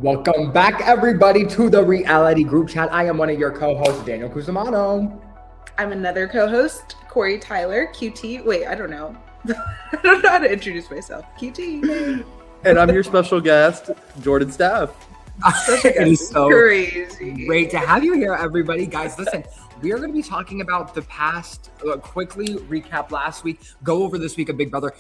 Welcome back, everybody, to the reality group chat. I am one of your co-hosts, Daniel Cusimano. I'm another co-host, Corey Tyler, QT. Wait, I don't know. I don't know how to introduce myself. QT. And I'm your special guest, Jordan Staff. It is so crazy. great to have you here, everybody. Guys, listen, we are going to be talking about the past, quickly recap last week, go over this week of Big Brother.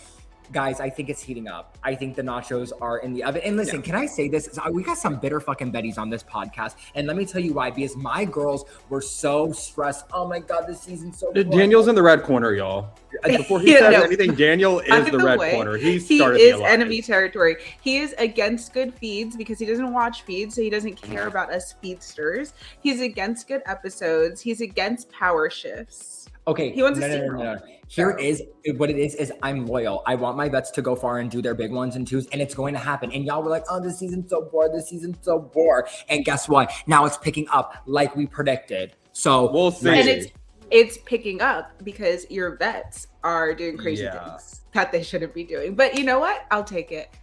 Guys, I think it's heating up. I think the nachos are in the oven. And listen, Can I say this? We got some bitter fucking Bettys on this podcast. And let me tell you why. Because my girls were so stressed. Oh my God, this season's so fun. Daniel's in the red corner, y'all. Before he says anything, Daniel is the red corner. He started is enemy territory. He is against good feeds because he doesn't watch feeds, so he doesn't care about us feedsters. He's against good episodes. He's against power shifts. Okay. He wants to Here is what it is I'm loyal. I want my vets to go far and do their big ones and twos, and it's going to happen. And y'all were like, oh, this season's so bored. And guess what? Now it's picking up like we predicted. So we'll see. And it's picking up because your vets are doing crazy things that they shouldn't be doing. But you know what? I'll take it.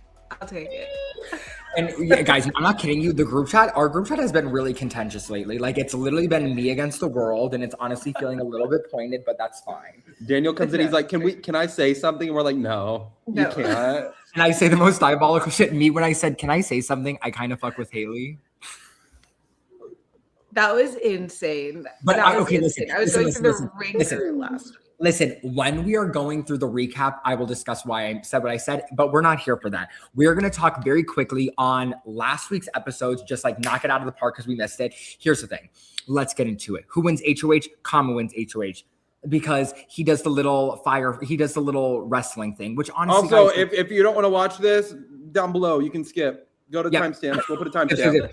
And guys, I'm not kidding you. Our group chat has been really contentious lately. Like, it's literally been me against the world, and it's honestly feeling a little bit pointed, but that's fine. Daniel comes in, he's like, can I say something? And we're like, no. You can't. And I say the most diabolical shit. Me, when I said, can I say something? I kind of fuck with Haley. That was insane. But I was going through the ringer last week. Listen, when we are going through the recap, I will discuss why I said what I said, but we're not here for that. We're going to talk very quickly on last week's episodes, just like knock it out of the park because we missed it. Here's the thing. Let's get into it. Who wins HOH? Kama wins HOH. Because he does the little wrestling thing, which honestly. Also, if you don't want to watch this, down below, you can skip. Go to timestamps. We'll put a timestamp.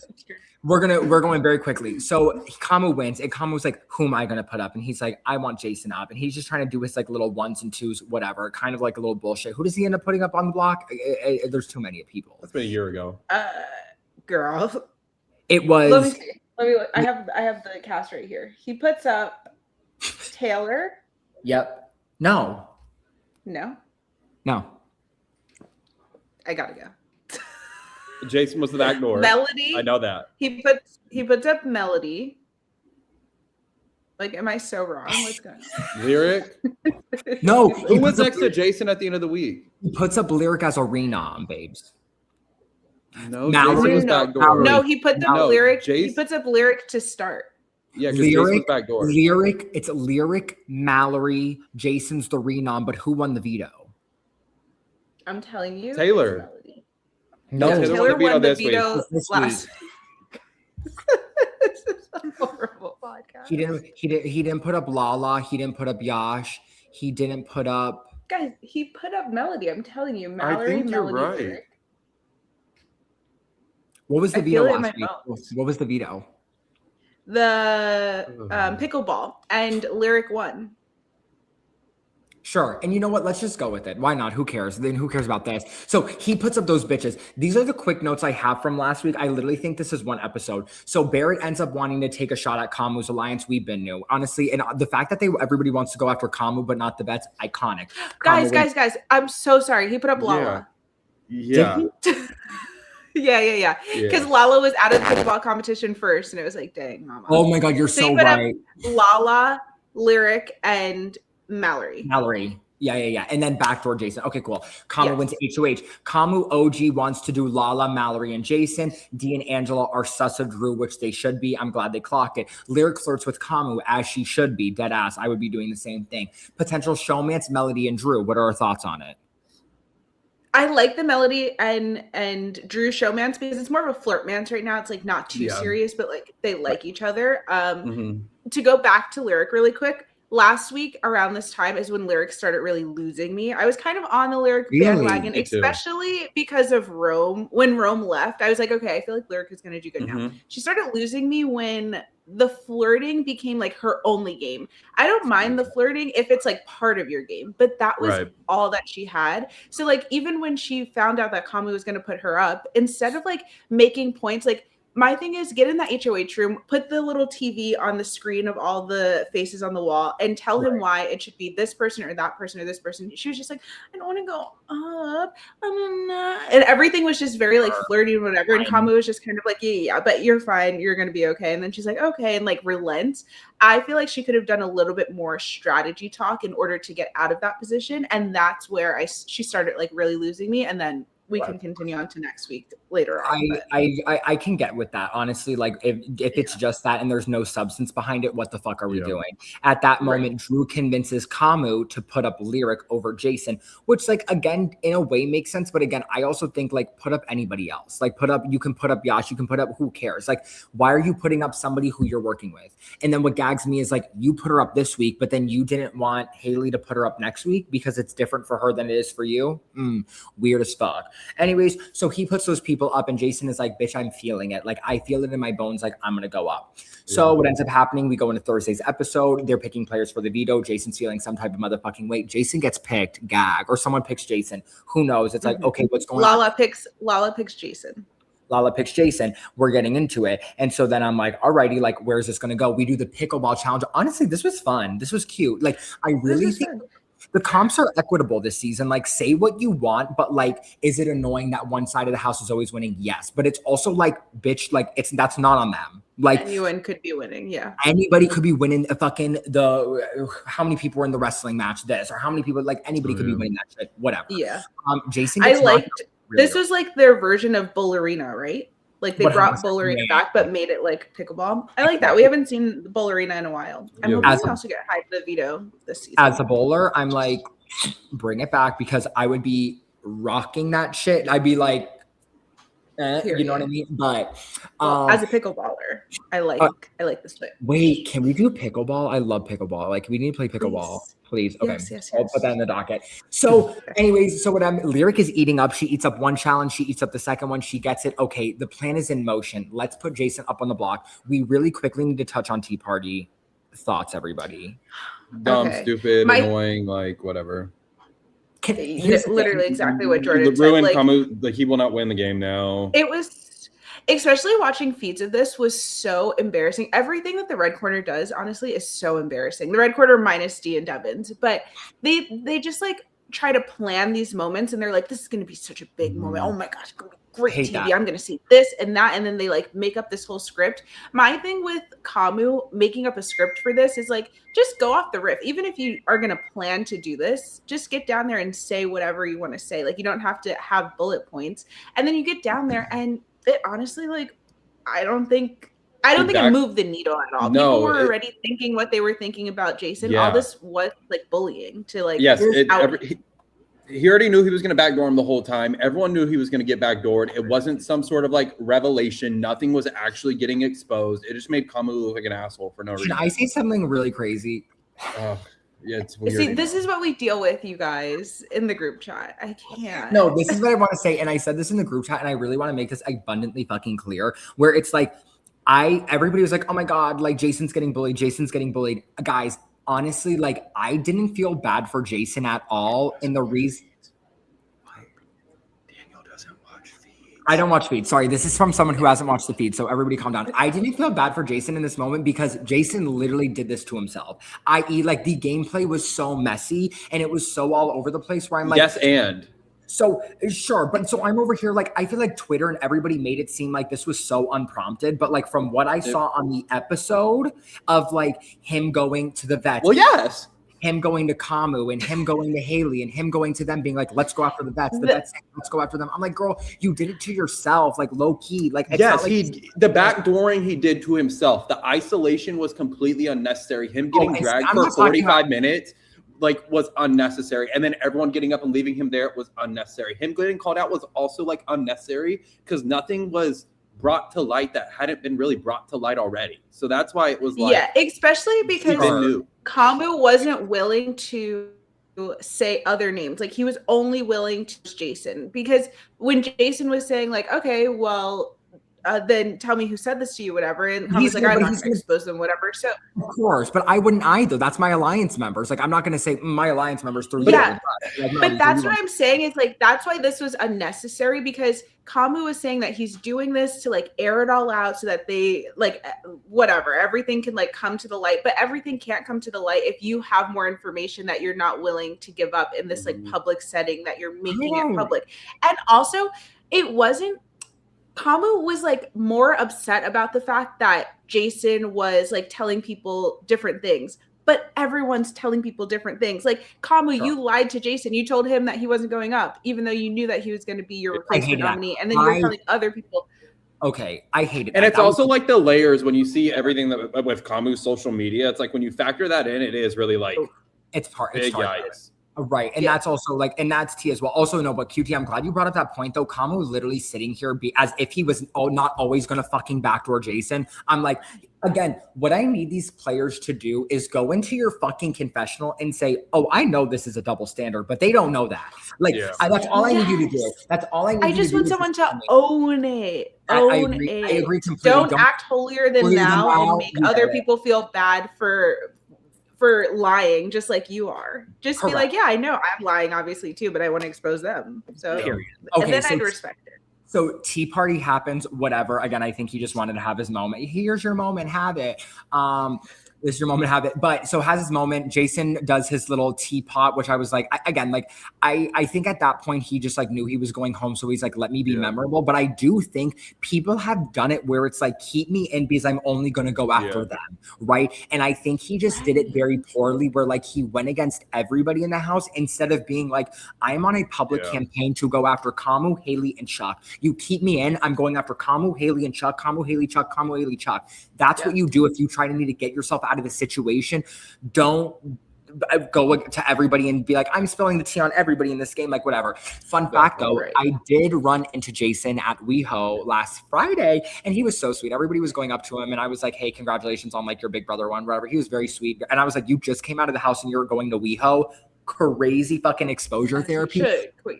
We're going very quickly. So Kama wins, and Kama was like, who am I gonna put up? And he's like, I want Jason up. And he's just trying to do his like little ones and twos, whatever, kind of like a little bullshit. Who does he end up putting up on the block? There's too many people. That's been a year ago. Girl. It was. Let me see. I have the cast right here. He puts up Taylor. Yep. No. I gotta go. Jason was the back door. Melody. I know that. He puts up Melody. Like, am I so wrong? What's going on? Lyric. No. Who was next to Jason at the end of the week? He puts up Lyric as Arena, babes. No, Jason was back door. No, he put up Lyric. He puts up Lyric to start. Yeah, because Jason was back door. It's Lyric, Mallory, Jason's the Renom, but who won the veto? I'm telling you. Taylor. No, Taylor won the this veto week. last week. This is a horrible podcast. He didn't put up Lala. He didn't put up Yash. He didn't put up. Guys, he put up Melody. I'm telling you, Mallory. I think you're Melody, right. What was the veto last week? What was the veto? The pickleball, and Lyric won. Sure. And you know what? Let's just go with it. Why not? Who cares? Then who cares about this? So he puts up those bitches. These are the quick notes I have from last week. I literally think this is one episode. So Barrett ends up wanting to take a shot at Kamu's alliance. We've been new, honestly. And the fact that everybody wants to go after Kamu, but not the vets, iconic. Guys. I'm so sorry. He put up Lala. Yeah. Yeah. Because Lala was out of the pickleball competition first, and it was like, dang, mama. Oh my God, you're so right. Lala, Lyric, and Mallory. Yeah. And then backdoor Jason. Okay, cool. Kamu wins HOH. Kamu OG wants to do Lala, Mallory, and Jason. D and Angela are sus of Drew, which they should be. I'm glad they clocked it. Lyric flirts with Kamu as she should be. Dead ass. I would be doing the same thing. Potential showmance, Melody and Drew. What are our thoughts on it? I like the Melody and Drew showmance because it's more of a flirtmance right now. It's like not too serious, but like they like each other. To go back to Lyric really quick. Last week around this time is when Lyric started really losing me. I was kind of on the Lyric bandwagon, especially because of Rome. When Rome left, I was like, okay, I feel like Lyric is going to do good now. She started losing me when the flirting became like her only game. I don't mind the flirting if it's like part of your game, but that was all that she had. So like even when she found out that Kamu was going to put her up, instead of like making points, like my thing is get in that HOH room, put the little TV on the screen of all the faces on the wall, and tell him why it should be this person or that person or this person. She was just like, I don't want to go up. And everything was just very like flirty and whatever. And Kamu was just kind of like, yeah, but you're fine. You're going to be okay. And then she's like, okay. And like relents. I feel like she could have done a little bit more strategy talk in order to get out of that position. And that's where she started like really losing me. And then we can continue on to next week later on. I can get with that, honestly. Like if it's just that and there's no substance behind it, what the fuck are we doing? At that moment, Drew convinces Kamu to put up Lyric over Jason, which like, again, in a way makes sense. But again, I also think like put up anybody else. Like you can put up Yash, you can put up, who cares? Like, why are you putting up somebody who you're working with? And then what gags me is like, you put her up this week, but then you didn't want Haley to put her up next week because it's different for her than it is for you. Weird as fuck. Anyways, so he puts those people up and Jason is like, bitch, I'm feeling it. Like, I feel it in my bones. Like, I'm going to go up. So what ends up happening, we go into Thursday's episode. They're picking players for the veto. Jason's feeling some type of motherfucking weight. Jason gets picked, gag, or someone picks Jason. Who knows? It's like, okay, what's going on? Lala picks Jason. Lala picks Jason. We're getting into it. And so then I'm like, alrighty, like, where's this going to go? We do the pickleball challenge. Honestly, this was fun. This was cute. Like, I really think the comps are equitable this season. Like, say what you want, but like, is it annoying that one side of the house is always winning? Yes. But it's also like, bitch, like that's not on them. Like anyone could be winning. Yeah. Anybody could be winning how many people were in the wrestling match this, or how many people, like anybody could be winning that shit, whatever. Yeah. Jason. I liked, this was like their version of Bullerina, right? Like they brought Bullerina back, but made it like pickleball. I like that. We haven't seen Bullerina in a while. I'm hoping we also get hyped to the veto this season. As a bowler, I'm like, bring it back, because I would be rocking that shit. I'd be like, you know what I mean? But as a pickleballer, I like this thing. Wait, can we do pickleball? I love pickleball. Like, we need to play pickleball. Please. Okay. Yes. I'll put that in the docket. So anyways, so what Lyric is eating up. She eats up one challenge. She eats up the second one. She gets it. Okay. The plan is in motion. Let's put Jason up on the block. We really quickly need to touch on Tea Party thoughts, everybody. Dumb, stupid, annoying, like whatever. Literally exactly what Jordan said. Ruin Kamu, like he will not win the game now. It was, especially watching feeds of this, was so embarrassing. Everything that the Red Corner does, honestly, is so embarrassing. The Red Corner minus D and Devins, but they just like try to plan these moments, and they're like, this is going to be such a big moment. Oh my gosh, it's going to be great TV. I'm going to see this and that, and then they like make up this whole script. My thing with Kamu making up a script for this is like, just go off the riff. Even if you are going to plan to do this, just get down there and say whatever you want to say. Like, you don't have to have bullet points. And then you get down there, and it honestly, like, I don't think it moved the needle at all. No, people were already thinking what they were thinking about Jason. All this was like bullying to like. Yes, he already knew he was going to backdoor him the whole time. Everyone knew he was going to get backdoored. It wasn't some sort of like revelation. Nothing was actually getting exposed. It just made Kamu look like an asshole for no reason. Can I say something really crazy? Yeah, it's weird. See, this is what we deal with, you guys, in the group chat. I can't. No, this is what I want to say. And I said this in the group chat, and I really want to make this abundantly fucking clear, where it's like, everybody was like, oh my God, like Jason's getting bullied. Guys, honestly, like I didn't feel bad for Jason at all. And the reason Daniel doesn't watch feeds. I don't watch feeds. Sorry, this is from someone who hasn't watched the feed. So everybody calm down. I didn't feel bad for Jason in this moment because Jason literally did this to himself. I.e., like the gameplay was so messy and it was so all over the place where I'm like, yes, and. So sure, but so I'm over here like I feel like Twitter and everybody made it seem like this was so unprompted, but like from what I saw on the episode of like him going to the vets, well, yes, him going to Kamu and him going to Haley and him going to them being like, let's go after the vets, let's go after them. I'm like, girl, you did it to yourself, like low key, like yes, the backdooring he did to himself. The isolation was completely unnecessary. Him getting dragged for 45 minutes. Like was unnecessary, and then everyone getting up and leaving him there was unnecessary. Him getting called out was also like unnecessary because nothing was brought to light that hadn't been really brought to light already. So that's why it was like, yeah, especially because Kamu wasn't willing to say other names. Like he was only willing to Jason, because when Jason was saying like, okay, well, then tell me who said this to you, whatever. And Kamu's like, I'm not going to expose them, whatever. So of course, but I wouldn't either. That's my alliance members. Like, I'm not going to say my alliance members through. Yeah, but that's what I'm saying is like, that's why this was unnecessary, because Kamu was saying that he's doing this to like air it all out so that they like whatever, everything can like come to the light, but everything can't come to the light if you have more information that you're not willing to give up in this like public setting that you're making it public. And also, it wasn't, Kamu was like more upset about the fact that Jason was like telling people different things, but everyone's telling people different things. Like, Kamu, you lied to Jason. You told him that he wasn't going up, even though you knew that he was going to be your replacement nominee. And then you're telling other people. Okay, I hate it. And it's also like the layers when you see everything that with Kamu's social media. It's like when you factor that in, it is really like it's hard. Big yikes. Right. And that's also like, and that's T as well. Also, no, but QT, I'm glad you brought up that point though. Kamu was literally sitting here as if he was not always going to fucking backdoor Jason. I'm like, again, what I need these players to do is go into your fucking confessional and say, oh, I know this is a double standard, but they don't know that. Like, that's all I need you to do. That's all I need. I just want someone to own it. I agree completely. Don't act holier than thou and make other people feel bad for lying, just like you are. Just be like, yeah, I know I'm lying, obviously too, but I want to expose them. So, okay, and then I'd respect it. So tea party happens, whatever. Again, I think he just wanted to have his moment. Here's your moment, have it. This is your moment, have it. But so has his moment. Jason does his little teapot, which I was like, I think at that point he just like knew he was going home. So he's like, let me be memorable. But I do think people have done it where it's like, keep me in because I'm only going to go after them. Right. And I think he just did it very poorly where like he went against everybody in the house instead of being like, I'm on a public campaign to go after Kamu, Haley, and Chuck. You keep me in. I'm going after Kamu, Haley, and Chuck. Kamu, Haley, Chuck. Kamu, Haley, Chuck. That's what you do if you try to need to get yourself out of the situation. Don't go to everybody and be like, I'm spilling the tea on everybody in this game, like whatever. Fun fact though, I did run into Jason at WeHo last Friday and he was so sweet. Everybody was going up to him and I was like, hey, congratulations on like your big brother one, whatever. He was very sweet. And I was like, you just came out of the house and you're going to WeHo. Crazy fucking exposure therapy.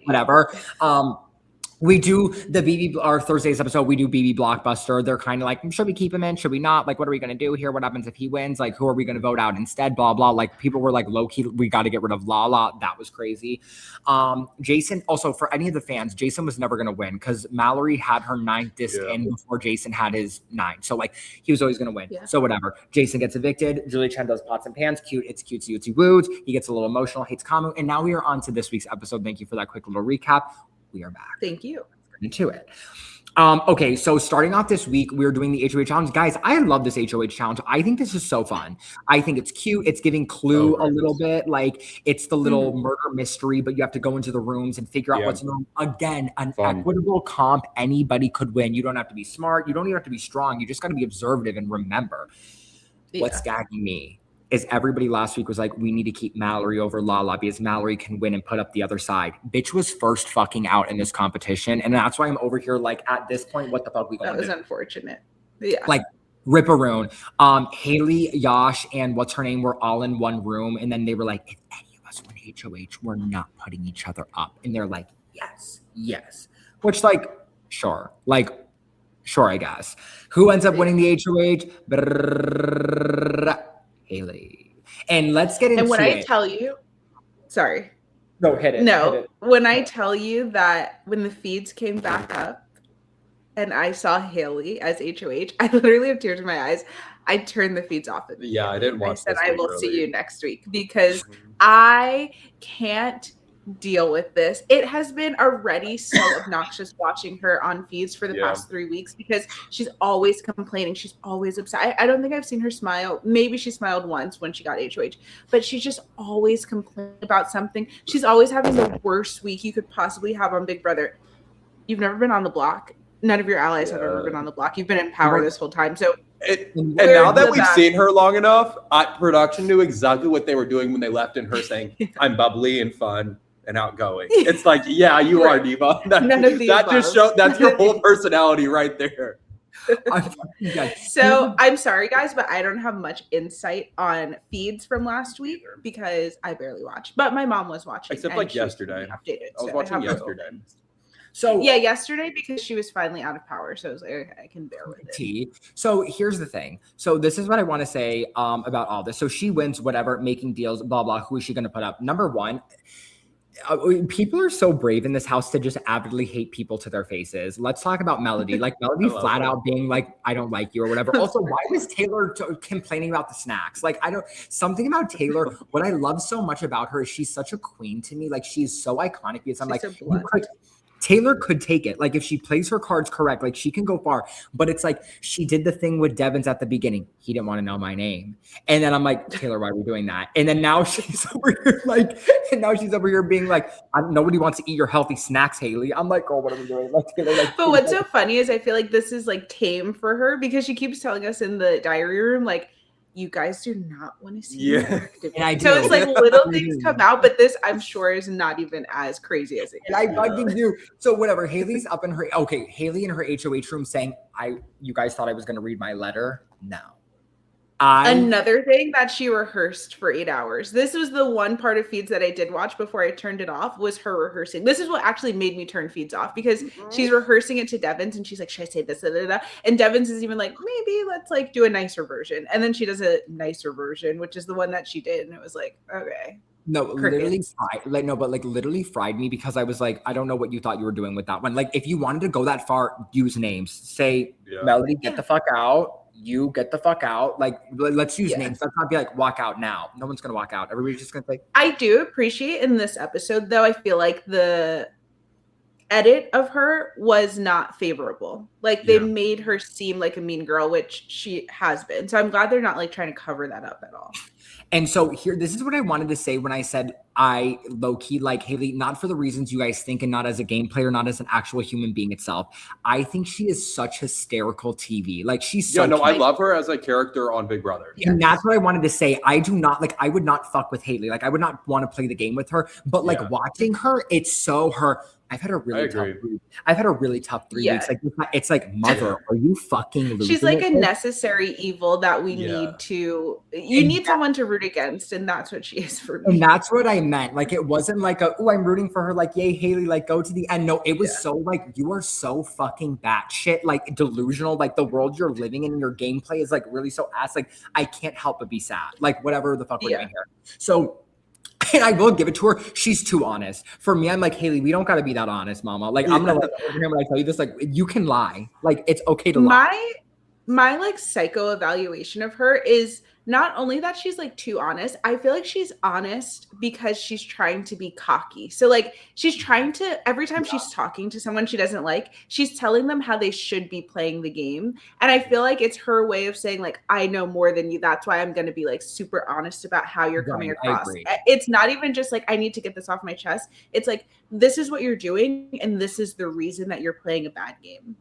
Whatever. We do our Thursday's episode. We do BB Blockbuster. They're kind of like, should we keep him in? Should we not? Like, what are we going to do here? What happens if he wins? Like, who are we going to vote out instead? Blah, blah. Like, people were like, low key, we got to get rid of Lala. That was crazy. Jason, also for any of the fans, Jason was never going to win because Mallory had her 9th disc in before Jason had his 9. So, like, he was always going to win. Yeah. So, whatever. Jason gets evicted. Julie Chen does pots and pans. Cute. It's cutesy, utsy woods. He gets a little emotional, hates Kamu. And now we are on to this week's episode. Thank you for that quick little recap. We are back. Thank you. Into it. Okay, so starting off this week, we're doing the HOH challenge. Guys, I love this HOH challenge. I think this is so fun. I think it's cute. It's giving Clue a little bit. Like, it's the little murder mystery, but you have to go into the rooms and figure out what's in the room. Again, an equitable comp. Anybody could win. You don't have to be smart. You don't even have to be strong. You just got to be observative and remember. What's gagging me is everybody last week was like, we need to keep Mallory over Lala because Mallory can win and put up the other side. Bitch was first fucking out in this competition. And that's why I'm over here like, at this point, what the fuck we going to do? That was unfortunate. Yeah. Like, Ripperoo. Haley, Yash, and what's her name were all in one room. And then they were like, if any of us win HOH, we're not putting each other up. And they're like, yes. Which, like, sure. Like, sure, I guess. Who ends up winning the HOH? Haley. And let's get into it. And when I tell you, sorry. No, hit it. No, hit it. When I tell you that when the feeds came back up and I saw Haley as HOH, I literally have tears in my eyes. I turned the feeds off. I didn't watch I said, I will see you next week because I can't deal with this. It has been already so obnoxious watching her on feeds for the past 3 weeks because she's always complaining. She's always upset. I don't think I've seen her smile. Maybe she smiled once when she got HOH, but she's just always complaining about something. She's always having the worst week you could possibly have on Big Brother. You've never been on the block. None of your allies have ever been on the block. You've been in power this whole time. So and now that we've seen her long enough, production knew exactly what they were doing when they left in her saying, I'm bubbly and fun and outgoing. It's like, yeah, you are, Diva. That just shows that's your whole personality right there. So I'm sorry, guys, but I don't have much insight on feeds from last week because I barely watched. But my mom was watching. Except like yesterday. Updated, I was watching yesterday. So yeah, yesterday because she was finally out of power, so I was like, okay, I can bear with it. So here's the thing. So this is what I want to say about all this. So she wins, whatever, making deals, blah blah. Who is she going to put up? Number one, people are so brave in this house to just avidly hate people to their faces. Let's talk about Melody. Like Melody flat out being like, I don't like you or whatever. Also, why was Taylor complaining about the snacks? Like, something about Taylor, what I love so much about her is she's such a queen to me. Like, she's so iconic because I'm like, Taylor could take it. Like if she plays her cards correct, like she can go far. But it's like she did the thing with Devins at the beginning. He didn't want to know my name. And then I'm like, Taylor, why are we doing that? And then now she's over here being like, nobody wants to eat your healthy snacks, Haley. I'm like, oh, what are we doing? Like, Taylor, like, but what's so funny is I feel like this is like tame for her because she keeps telling us in the diary room, like, you guys do not want to see me active. So it's like little things come out, but this I'm sure is not even as crazy as it is. And I fucking do. So whatever. Haley's up in her Haley in her HOH room saying, you guys thought I was gonna read my letter? No. Another thing that she rehearsed for 8 hours. This was the one part of feeds that I did watch before I turned it off was her rehearsing. This is what actually made me turn feeds off because she's rehearsing it to Devins and she's like, should I say this? Da, da, da? And Devins is even like, maybe let's like do a nicer version. And then she does a nicer version, which is the one that she did. And it was like, okay. No, literally literally fried me because I was like, I don't know what you thought you were doing with that one. Like if you wanted to go that far, use names. Say, Melody, get the fuck out. You get the fuck out. Like, let's use names. Let's not be like, walk out now. No one's going to walk out. Everybody's just going to say. I do appreciate in this episode, though, I feel like the edit of her was not favorable. Like, they made her seem like a mean girl, which she has been. So I'm glad they're not like trying to cover that up at all. And so here, this is what I wanted to say when I said I low-key like Haley, not for the reasons you guys think and not as a game player, not as an actual human being itself. I think she is such hysterical TV. Like she's so I love her as a character on Big Brother. And that's what I wanted to say. I would not fuck with Haley. Like I would not want to play the game with her, but like watching her, it's so her. I've had a really tough 3 weeks. Like it's like, mother, are you fucking losing? She's like a necessary evil that we need to. You need someone to root against, and that's what she is for me. And that's what I meant. Like it wasn't like I'm rooting for her. Like yay, Haley, like go to the end. No, it was so like you are so fucking batshit, like delusional. Like the world you're living in, your gameplay is like really so ass. Like I can't help but be sad. Like whatever the fuck we're doing here. So. And I will give it to her. She's too honest. For me, I'm like, Haley, we don't got to be that honest, mama. Like, I'm going to over here when I tell you this, like, you can lie. Like, it's okay to lie. My like psycho evaluation of her is not only that she's like too honest, I feel like she's honest because she's trying to be cocky. So like she's trying to, every time she's talking to someone she doesn't like, she's telling them how they should be playing the game. And I feel like it's her way of saying like, I know more than you. That's why I'm going to be like super honest about how you're coming across. It's not even just like, I need to get this off my chest. It's like, this is what you're doing. And this is the reason that you're playing a bad game.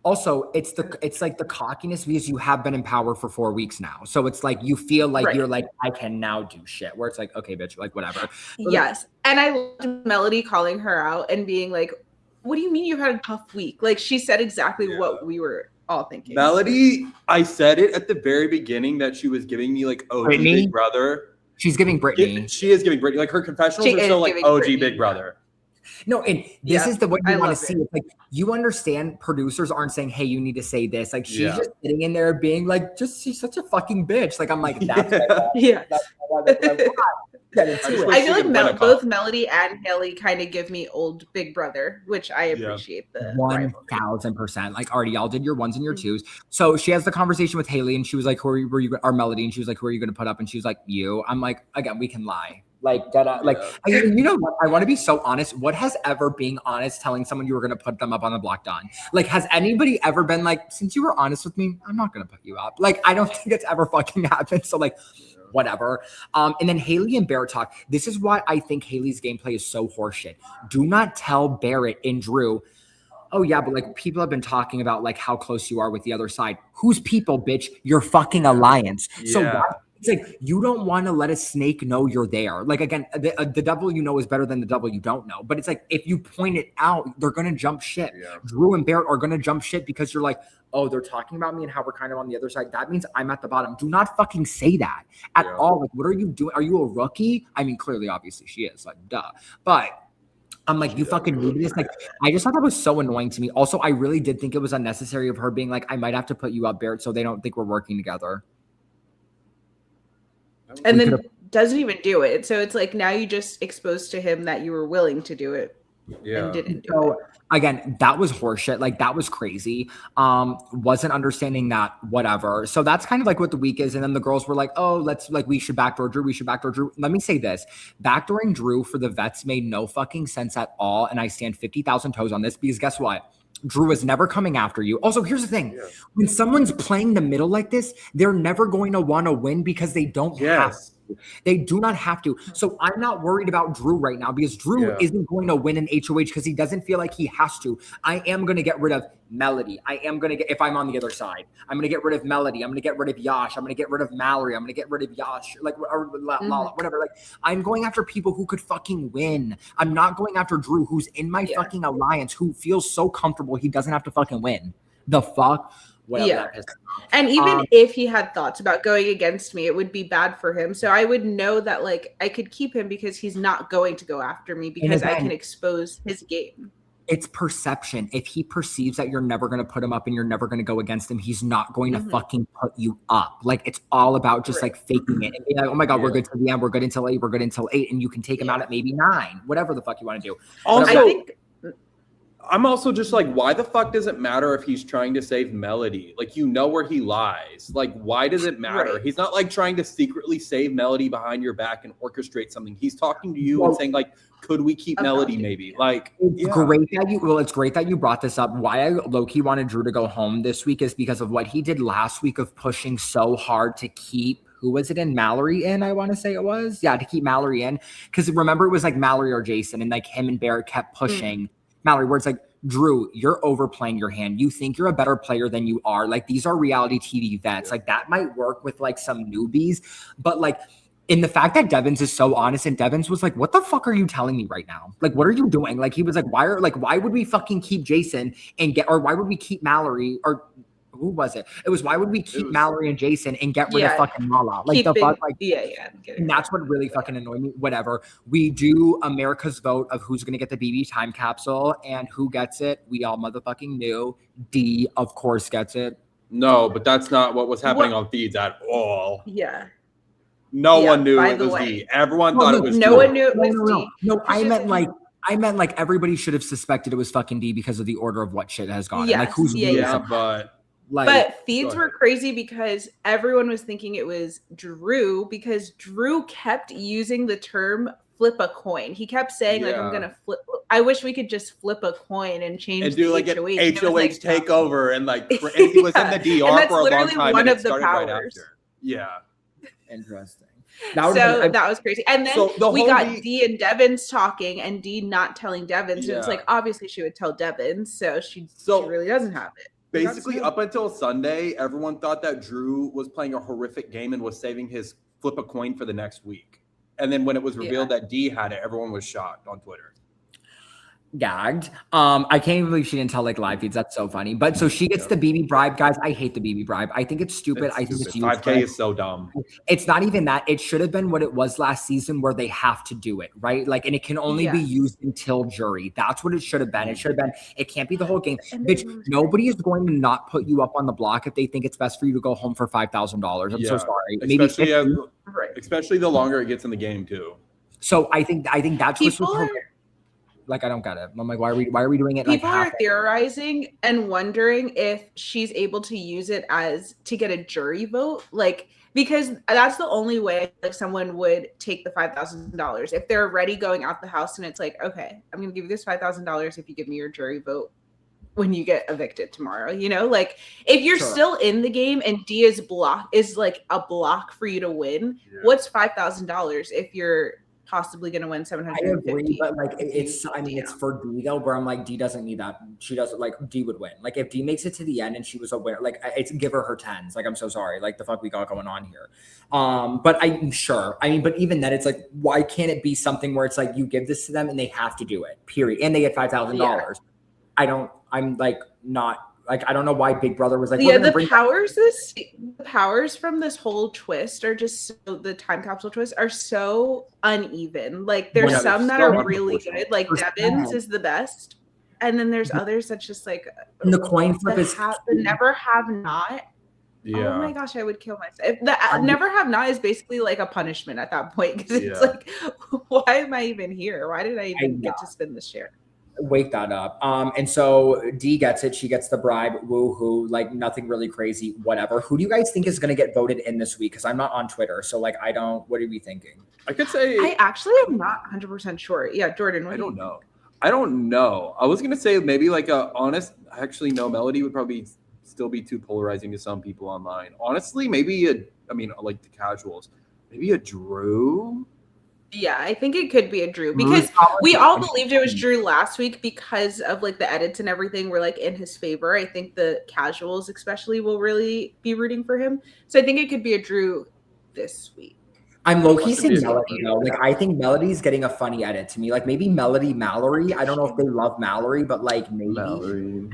Also, it's like the cockiness because you have been in power for 4 weeks now. So it's like you feel like you're like, I can now do shit. Where it's like, okay, bitch, like whatever. Yes. And I loved Melody calling her out and being like, what do you mean you had a tough week? Like she said exactly what we were all thinking. Melody, I said it at the very beginning that she was giving me like OG Big Brother. She's giving Brittany. She is giving Brittany. Like her confessionals are so like OG Brittany, Big Brother. No, and this is what you want to see. It's like you understand producers aren't saying, hey, you need to say this. Like she's just sitting in there being like, she's such a fucking bitch. Like I'm like, that's I feel like both Melody and Haley kind of give me old Big Brother, which I appreciate. The 1000%. Like already, y'all did your ones and your twos. So she has the conversation with Haley, and she was like, "Who were you?" Our Melody, and she was like, "Who are you going to put up?" And she was like, "You." I'm like, again, we can lie. Like, you know what? I want to be so honest. What has ever being honest telling someone you were going to put them up on the block done? Like, has anybody ever been like, since you were honest with me, I'm not going to put you up? Like, I don't think it's ever fucking happened. So like, whatever. And then Haley and Barrett talk. This is why I think Haley's gameplay is so horseshit. Do not tell Barrett and Drew, oh yeah, but like people have been talking about like how close you are with the other side. Who's people, bitch? Your fucking alliance. Yeah. So why? It's like you don't want to let a snake know you're there. Like again, the devil you know is better than the devil you don't know. But it's like if you point it out, they're gonna jump shit. Yeah. Drew and Barrett are gonna jump shit because you're like, oh, they're talking about me and how we're kind of on the other side. That means I'm at the bottom. Do not fucking say that at all. Like, what are you doing? Are you a rookie? I mean, clearly, obviously, she is. Like, duh. But I'm like, you fucking knew this. Like, I just thought that was so annoying to me. Also, I really did think it was unnecessary of her being like, I might have to put you up, Barrett, so they don't think we're working together. And then doesn't even do it. So it's like now you just exposed to him that you were willing to do it and didn't do it. Again, that was horseshit. Like, that was crazy. Wasn't understanding that, whatever. So that's kind of like what the week is. And then the girls were like, oh, we should backdoor Drew. We should backdoor Drew. Let me say this. Backdooring Drew for the vets made no fucking sense at all. And I stand 50,000 toes on this because guess what? Drew was never coming after you. Also, here's the thing. Yeah. When someone's playing the middle like this, they're never going to want to win because they don't have to. They do not have to. So I'm not worried about Drew right now because Drew isn't going to win an HOH because he doesn't feel like he has to. I am going to get rid of Melody. I am going to get, if I'm on the other side, I'm going to get rid of Melody. I'm going to get rid of Yash. I'm going to get rid of Mallory. I'm going to get rid of Yash, like, or Lala, whatever. Like, I'm going after people who could fucking win. I'm not going after Drew, who's in my fucking alliance, who feels so comfortable he doesn't have to fucking win. The fuck? Whatever. And even if he had thoughts about going against me, it would be bad for him. So I would know that, like, I could keep him because he's not going to go after me because I can expose his game. It's perception. If he perceives that you're never going to put him up and you're never going to go against him, he's not going to fucking put you up. Like, it's all about just like faking it and being like, oh my God, we're good till the end. We're good until 8. We're good until 8. And you can take him out at maybe 9, whatever the fuck you want to do. Also, I'm also just like, why the fuck does it matter if he's trying to save Melody? Like, you know where he lies. Like, why does it matter? He's not like trying to secretly save Melody behind your back and orchestrate something. He's talking to you and saying like, could we keep Melody maybe? Like, it's great that you brought this up. Why I low-key wanted Drew to go home this week is because of what he did last week of pushing so hard to keep, who was it in? Mallory in, I want to say it was. Yeah, to keep Mallory in. Because remember, it was like Mallory or Jason, and like him and Barrett kept pushing Mallory, where it's like, Drew, you're overplaying your hand. You think you're a better player than you are. Like, these are reality TV vets. Like, that might work with like some newbies, but like, in the fact that Devins is so honest, and Devins was like, what the fuck are you telling me right now? Like, what are you doing? Like, he was like, why would we fucking keep Jason or why would we keep Mallory, or who was it? It was, why would we keep Mallory and Jason and get rid of fucking Lala? Like, the fuck, like, and that's what really fucking annoyed me. Whatever. We do America's vote of who's going to get the BB time capsule, and who gets it. We all motherfucking knew. D, of course, gets it. No, but that's not what was happening on feeds at all. Yeah. No one knew it was D. Everyone thought it was D. No one knew it was D. No, I meant like everybody should have suspected it was fucking D because of the order of what shit has gone. Yes. Like, who's but feeds were crazy because everyone was thinking it was Drew because Drew kept using the term flip a coin. He kept saying like, I'm gonna flip. I wish we could just flip a coin and change and do like an HOH takeover and like and he was in the DR for a long time. One of the powers. Interesting. That was crazy. And then we got D and Devins talking, and D not telling Devins. And it's like, obviously she would tell Devins, so she really doesn't have it. Basically, up until Sunday, everyone thought that Drew was playing a horrific game and was saving his flip a coin for the next week. And then when it was revealed that D had it, everyone was shocked on Twitter. Gagged. I can't even believe she didn't tell like live feeds. That's so funny. But so she gets the BB bribe, guys. I hate the BB bribe. I think it's stupid. I think it's 5K is so dumb. It's not even that. It should have been what it was last season, where they have to do it, right? Like, and it can only be used until jury. That's what it should have been. It should have been. It can't be the whole game, bitch. Nobody is going to not put you up on the block if they think it's best for you to go home for $5,000. I'm so sorry. Especially the longer it gets in the game too. So I think that's what's like, I don't get it. I'm like, why are we doing it? People are theorizing and wondering if she's able to use it to get a jury vote, like, because that's the only way like someone would take the $5,000 if they're already going out the house and it's like, okay, I'm gonna give you this $5,000 if you give me your jury vote when you get evicted tomorrow. You know, like if you're still in the game and D is like a block for you to win, what's $5,000 if you're possibly going to win 750. I agree, but like it's for D though, where I'm like, D doesn't need that. She doesn't, like, D would win. Like if D makes it to the end and she was a winner, like it's give her 10s. Like, I'm so sorry. Like the fuck we got going on here. But I'm sure. I mean, but even then it's like, why can't it be something where it's like you give this to them and they have to do it, period. And they get $5,000. I'm like not Like, I don't know why Big Brother was like, yeah, the powers from this whole twist are just so, the time capsule twist are so uneven. Like, there's some that are really good. Like, Devin's is the best. And then there's others that's just like, and the coin flip is the never have not. Yeah. Oh my gosh, I would kill myself. The never have not is basically like a punishment at that point, because it's like, why am I even here? Why did I even get to spin this share? Wake that up. And so D gets it. She gets the bribe. Woo-hoo. Like, nothing really crazy. Whatever. Who do you guys think is going to get voted in this week? Because I'm not on Twitter, so like I don't. What are we thinking? I could say. I actually am not 100% sure. Yeah, Jordan. I don't know. I don't know. I was gonna say maybe like a honest. Actually, no. Melody would probably still be too polarizing to some people online. Honestly, maybe like the casuals. Maybe a Drew. Yeah, I think it could be a Drew, because we all believed it was Drew last week because of like the edits and everything were like in his favor. I think the casuals especially will really be rooting for him. So I think it could be a Drew this week. I'm low-key saying Melody though. Like, I think Melody's getting a funny edit to me. Like, maybe Melody Mallory. I don't know if they love Mallory, but like maybe. Mallory.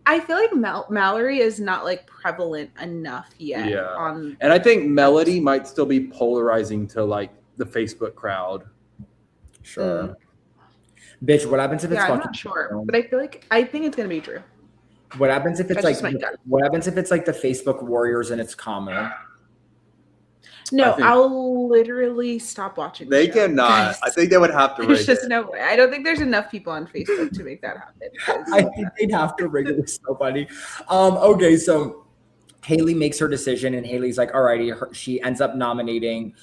I feel like Mallory is not like prevalent enough yet. Yeah. And I think Melody might still be polarizing to like the Facebook crowd. Sure. Bitch, what happens if it's fucking? I'm not sure, but I think it's gonna be Drew. What happens if it's what happens if it's like the Facebook Warriors and it's Kamu? No, I'll literally stop watching. They cannot. I think they would have to. There's just no way. I don't think there's enough people on Facebook to make that happen. I think they'd have to rig it. It's so funny. Okay, so Haley makes her decision, and Haley's like, "Alrighty." She ends up nominating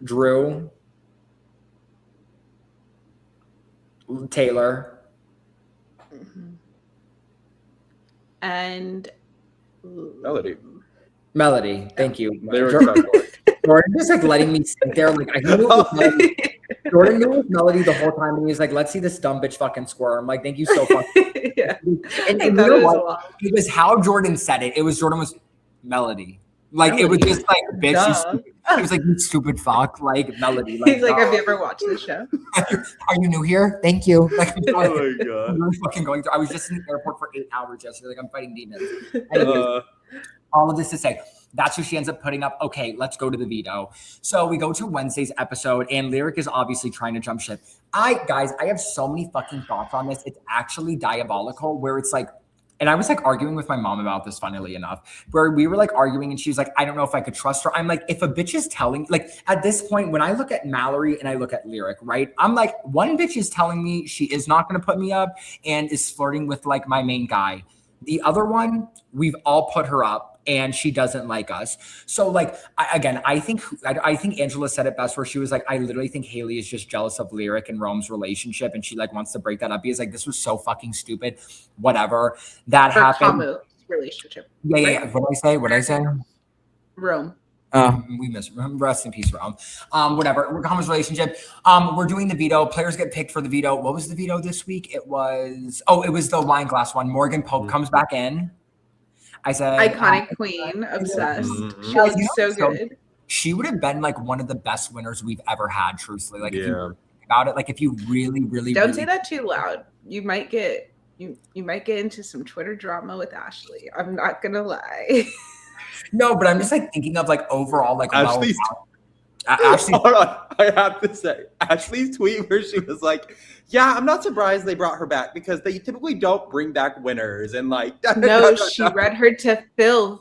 Drew, Taylor, and Melody. Thank you. Jordan just like letting me sit there. Like, I knew it was Melody. Jordan knew it was Melody the whole time, and he was like, "Let's see this dumb bitch fucking squirm." Like, thank you so much. Yeah. And you know what? It was how Jordan said it. It was Jordan was Melody. Like, Melody. It was just like, bitch. He was like, "You stupid fuck." Like, Melody. Like, he's like, "Have you ever watched this show? Are you new here? Thank you." Like, oh my god. I'm fucking going through. I was just in the airport for 8 hours yesterday. Like, I'm fighting demons. Anyways, all of this to say, that's who she ends up putting up. Okay, let's go to the veto. So we go to Wednesday's episode, and Lyric is obviously trying to jump ship. I have so many fucking thoughts on this. It's actually diabolical, where it's like, and I was like arguing with my mom about this, funnily enough, where we were like arguing and she was like, I don't know if I could trust her. I'm like, if a bitch is telling, like at this point, when I look at Mallory and I look at Lyric, right? I'm like, one bitch is telling me she is not going to put me up and is flirting with like my main guy. The other one, we've all put her up and she doesn't like us. So like, I think Angela said it best, where she was like, I literally think Haley is just jealous of Lyric and Rome's relationship. And she like wants to break that up. He's like, this was so fucking stupid. Whatever. That happened. Kamu relationship. Yeah. What I say? Rome. We miss rest in peace, Rome. Whatever. Kamu's relationship. We're doing the veto. Players get picked for the veto. What was the veto this week? It was the wine glass one. Morgan Pope comes back in. I said iconic queen, obsessed. She was so good. She would have been like one of the best winners we've ever had, truthfully. Like, if you think about it, like if you really don't say that too loud. You might get into some Twitter drama with Ashley. I'm not gonna lie. No, but I'm just like thinking of like overall, like Ashley. Hold on, I have to say, Ashley's tweet where she was like, "Yeah, I'm not surprised they brought her back because they typically don't bring back winners." And like, no, she read her to filth.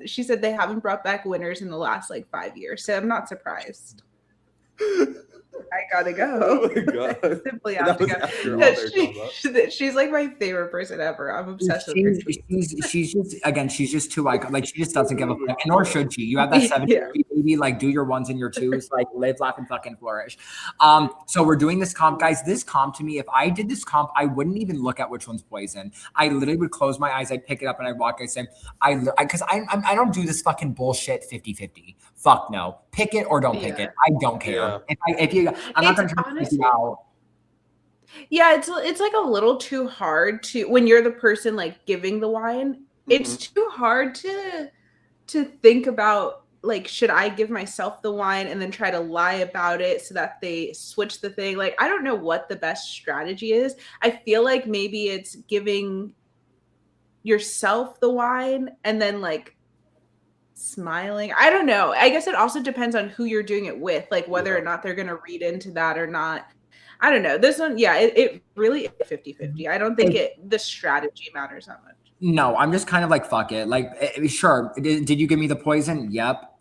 She said they haven't brought back winners in the last like 5 years, so I'm not surprised. I gotta go. Oh my god! Simply have to go. She's like my favorite person ever. I'm obsessed with her. She's just too iconic. Like, she just doesn't give a fuck, nor should she. You have that 70 baby. Like, do your ones and your twos. Like, live, laugh, and fucking flourish. So we're doing this comp, guys. This comp, to me, if I did this comp, I wouldn't even look at which one's poison. I literally would close my eyes. I'd pick it up and I'd walk. I'd say, because I don't do this fucking bullshit 50-50. Fuck no. Pick it or don't pick it. I don't care. Yeah. I'm not going to pick you out. Yeah, it's like a little too hard to, when you're the person like giving the wine, it's too hard to think about like, should I give myself the wine and then try to lie about it so that they switch the thing? Like, I don't know what the best strategy is. I feel like maybe it's giving yourself the wine and then like smiling. I don't know. I guess it also depends on who you're doing it with, like whether or not they're going to read into that or not. I don't know. This one, yeah, it really is 50-50. I don't think the strategy matters that much. No, I'm just kind of like, fuck it. Like, sure. Did you give me the poison? Yep.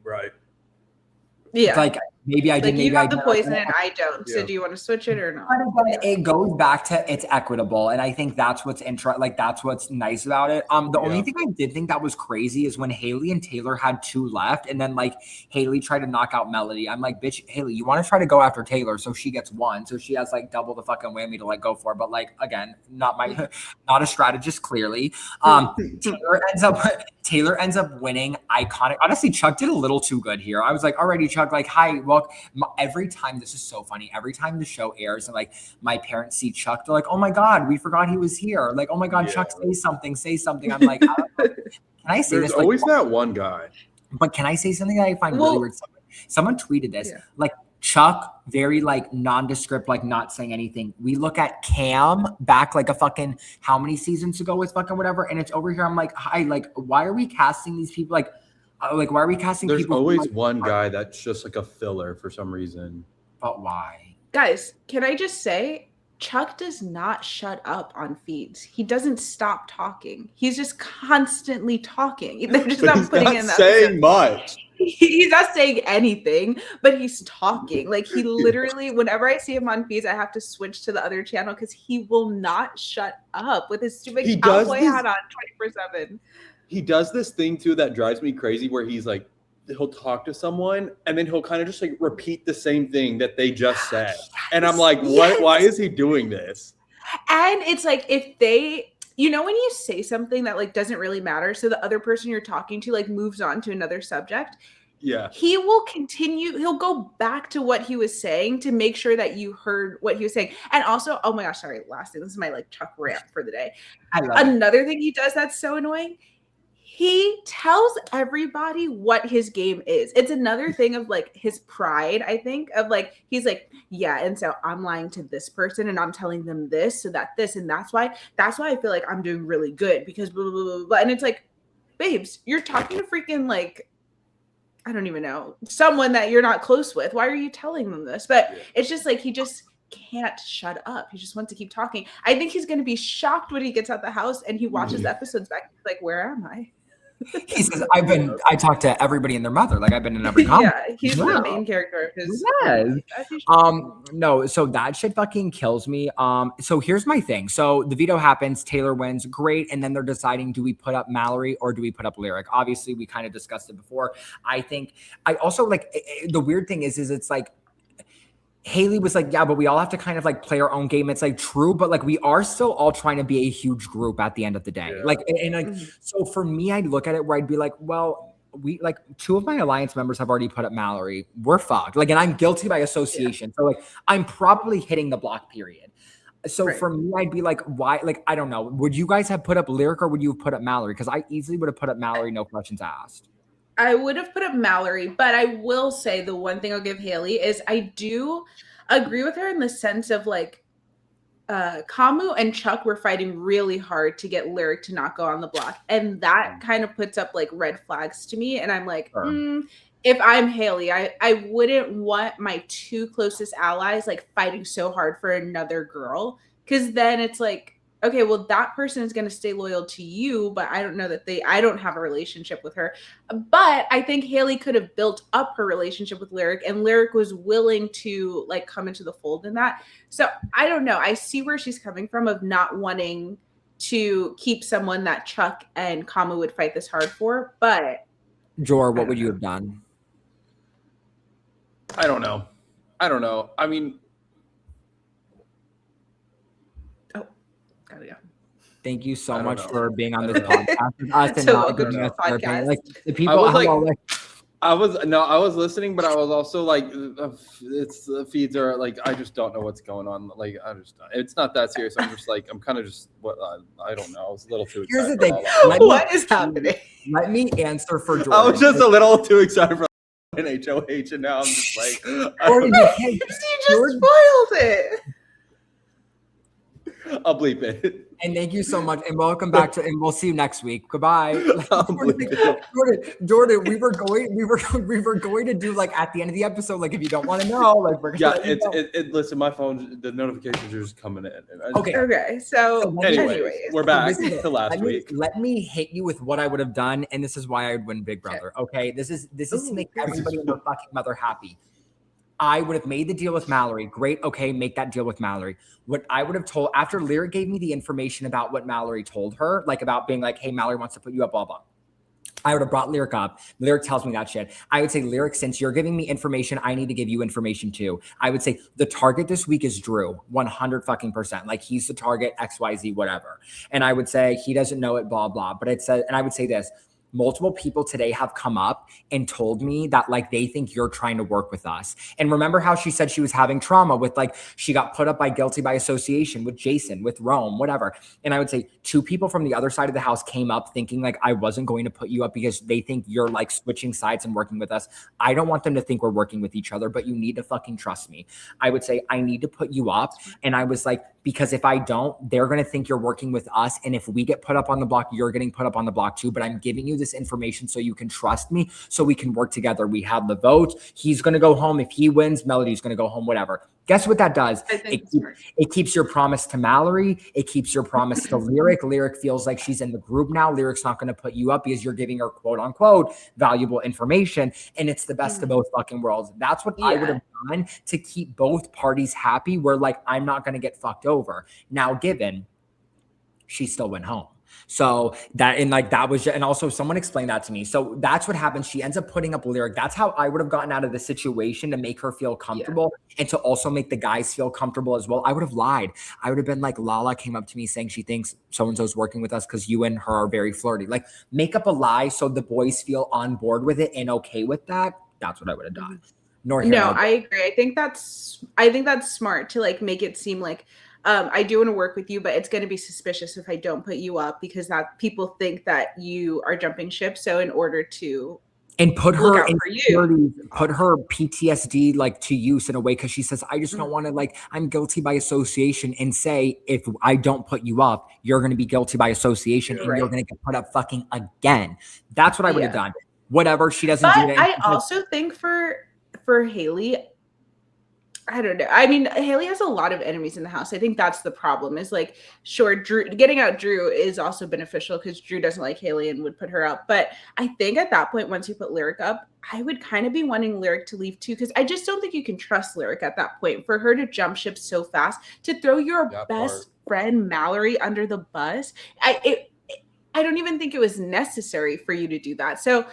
Right. Yeah. It's like, maybe I did. Like, maybe you have I the poison and I don't. So do you want to switch it or not? But again, it goes back to it's equitable, and I think that's what's like that's what's nice about it. The only thing I did think that was crazy is when Haley and Taylor had 2 left, and then like Haley tried to knock out Melody. I'm like, bitch, Haley, you want to try to go after Taylor, so she gets 1, so she has like double the fucking whammy to like go for. But like again, not a strategist clearly. Taylor ends up winning. Iconic. Honestly, Chuck did a little too good here. I was like, already, Chuck, like, hi, well, every time, this is so funny. Every time the show airs and like my parents see Chuck, they're like, oh my God, we forgot he was here. Like, oh my God, Chuck, say something. I'm like, I don't know. Can I say There's this? always like, that one guy. But can I say something that I find really weird? Someone tweeted this. Like, Chuck, very like nondescript, like not saying anything. We look at Cam back like a fucking how many seasons ago with fucking whatever, and it's over here. I'm like, hi, like, why are we casting these people? Like why are we casting There's people? always like, one guy that's just like a filler for some reason. But why? Guys, can I just say, Chuck does not shut up on feeds. He doesn't stop talking. He's just constantly talking. They're just not putting in that. Saying much. He's not saying anything, but he's talking. Like, he literally, whenever I see him on feeds, I have to switch to the other channel because he will not shut up with his stupid cowboy hat on 24/7. He does this thing too that drives me crazy where he's like, he'll talk to someone and then he'll kind of just like repeat the same thing that they just said. And I'm like, what? Why is he doing this? And it's like, if they, you know, when you say something that like doesn't really matter, so the other person you're talking to like moves on to another subject. Yeah. He will continue. He'll go back to what he was saying to make sure that you heard what he was saying. And also, oh my gosh, sorry, last thing. This is my like Chuck rant for the day. Another thing he does that's so annoying. He tells everybody what his game is. It's another thing of like his pride, I think, of like, he's like, yeah, and so I'm lying to this person and I'm telling them this, so that this, and that's why I feel like I'm doing really good because blah, blah, blah, blah. And it's like, babes, you're talking to freaking like, I don't even know, someone that you're not close with. Why are you telling them this? But it's just like, he just can't shut up. He just wants to keep talking. I think he's going to be shocked when he gets out the house and he watches the episodes back. He's like, where am I? He says, I talked to everybody and their mother. Like, I've been in every comment. Yeah, he's the main character of his. No, so that shit fucking kills me. So here's my thing. So the veto happens, Taylor wins, great. And then they're deciding, do we put up Mallory or do we put up Lyric? Obviously, we kind of discussed it before. I also like, the weird thing is it's like, Haley was like, yeah, but we all have to kind of like play our own game. It's like true, but like we are still all trying to be a huge group at the end of the day. Yeah. Like, and like, so for me, I'd look at it where I'd be like, well, we like 2 of my alliance members have already put up Mallory. We're fucked. Like, and I'm guilty by association. Yeah. So like, I'm probably hitting the block period. So for me, I'd be like, why? Like, I don't know. Would you guys have put up Lyric or would you have put up Mallory? Because I easily would have put up Mallory, no questions asked. I would have put up Mallory, but I will say the one thing I'll give Haley is I do agree with her in the sense of like Kamu and Chuck were fighting really hard to get Lyric to not go on the block. And that kind of puts up like red flags to me. And I'm like, if I'm Haley, I wouldn't want my 2 closest allies like fighting so hard for another girl. Cause then it's like, okay, well, that person is going to stay loyal to you, but I don't know that I don't have a relationship with her. But I think Haley could have built up her relationship with Lyric, and Lyric was willing to like come into the fold in that. So I don't know. I see where she's coming from of not wanting to keep someone that Chuck and Kamu would fight this hard for. But Jor, what would you have done? I don't know. I mean, thank you so much for being on this podcast with us and not giving us our opinion. Like the people, I was listening, but I was also like, it's the feeds are like, I just don't know what's going on. Like, it's not that serious. I'm just like, I'm kind of just I don't know. I was a little too excited. Here's the thing. What is happening? Let me answer for Jordan. I was just a little too excited for HOH, and now I'm just like, Jordan, you just spoiled it. I'll bleep it. And thank you so much. And welcome back and we'll see you next week. Goodbye. Jordan, we were going to do like at the end of the episode, like if you don't want to know, like we're gonna listen, my phone, the notifications are just coming in. Okay. So anyways, we're back to last week. Let me hit you with what I would have done, and this is why I would win Big Brother. Okay. This is to make everybody and their fucking mother happy. I would have made the deal with Mallory. Great. Okay. Make that deal with Mallory. What I would have told after Lyric gave me the information about what Mallory told her, like about being like, hey, Mallory wants to put you up, blah, blah. I would have brought Lyric up. Lyric tells me that shit. I would say, Lyric, since you're giving me information, I need to give you information too. I would say the target this week is Drew, 100%. Like he's the target, XYZ, whatever. And I would say he doesn't know it, blah, blah. But it says, and I would say this. Multiple people today have come up and told me that like they think you're trying to work with us. And remember how she said she was having trauma with like she got put up by guilty by association with Jason, with Rome, whatever. And I would say 2 people from the other side of the house came up thinking like I wasn't going to put you up because they think you're like switching sides and working with us. I don't want them to think we're working with each other, but you need to fucking trust me. I would say I need to put you up. And I was like, because if I don't, they're going to think you're working with us. And if we get put up on the block, you're getting put up on the block too. But I'm giving you this information so you can trust me, so we can work together. We have the vote. He's going to go home. If he wins, Melody's going to go home, whatever. Guess what that does? It keeps your promise to Mallory. It keeps your promise to Lyric. Lyric feels like she's in the group now. Lyric's not going to put you up because you're giving her quote unquote valuable information. And it's the best of both fucking worlds. That's what I would have done to keep both parties happy. Where like, I'm not going to get fucked over. Now, given she still went home. So that, and like that was, and also someone explained that to me. So that's what happens. She ends up putting up Lyric. That's how I would have gotten out of the situation to make her feel comfortable and to also make the guys feel comfortable as well. I would have lied. I would have been like, Lala came up to me saying she thinks so-and-so's working with us because you and her are very flirty. Like make up a lie so the boys feel on board with it and okay with that. That's what I would have done. I agree. I think that's smart to like make it seem like I do want to work with you, but it's going to be suspicious if I don't put you up because that people think that you are jumping ship. So in order to put her put her PTSD like to use in a way, because she says, I just don't want to like, I'm guilty by association, and say, if I don't put you up, you're going to be guilty by association and you're going to get put up fucking again. That's what I would have done. Whatever. She doesn't do that. I also think for Haley, I don't know. I mean, Haley has a lot of enemies in the house. I think that's the problem is like, sure, getting out Drew is also beneficial because Drew doesn't like Haley and would put her up. But I think at that point, once you put Lyric up, I would kind of be wanting Lyric to leave too, because I just don't think you can trust Lyric at that point. For her to jump ship so fast, to throw your best friend Mallory under the bus, I don't even think it was necessary for you to do that. So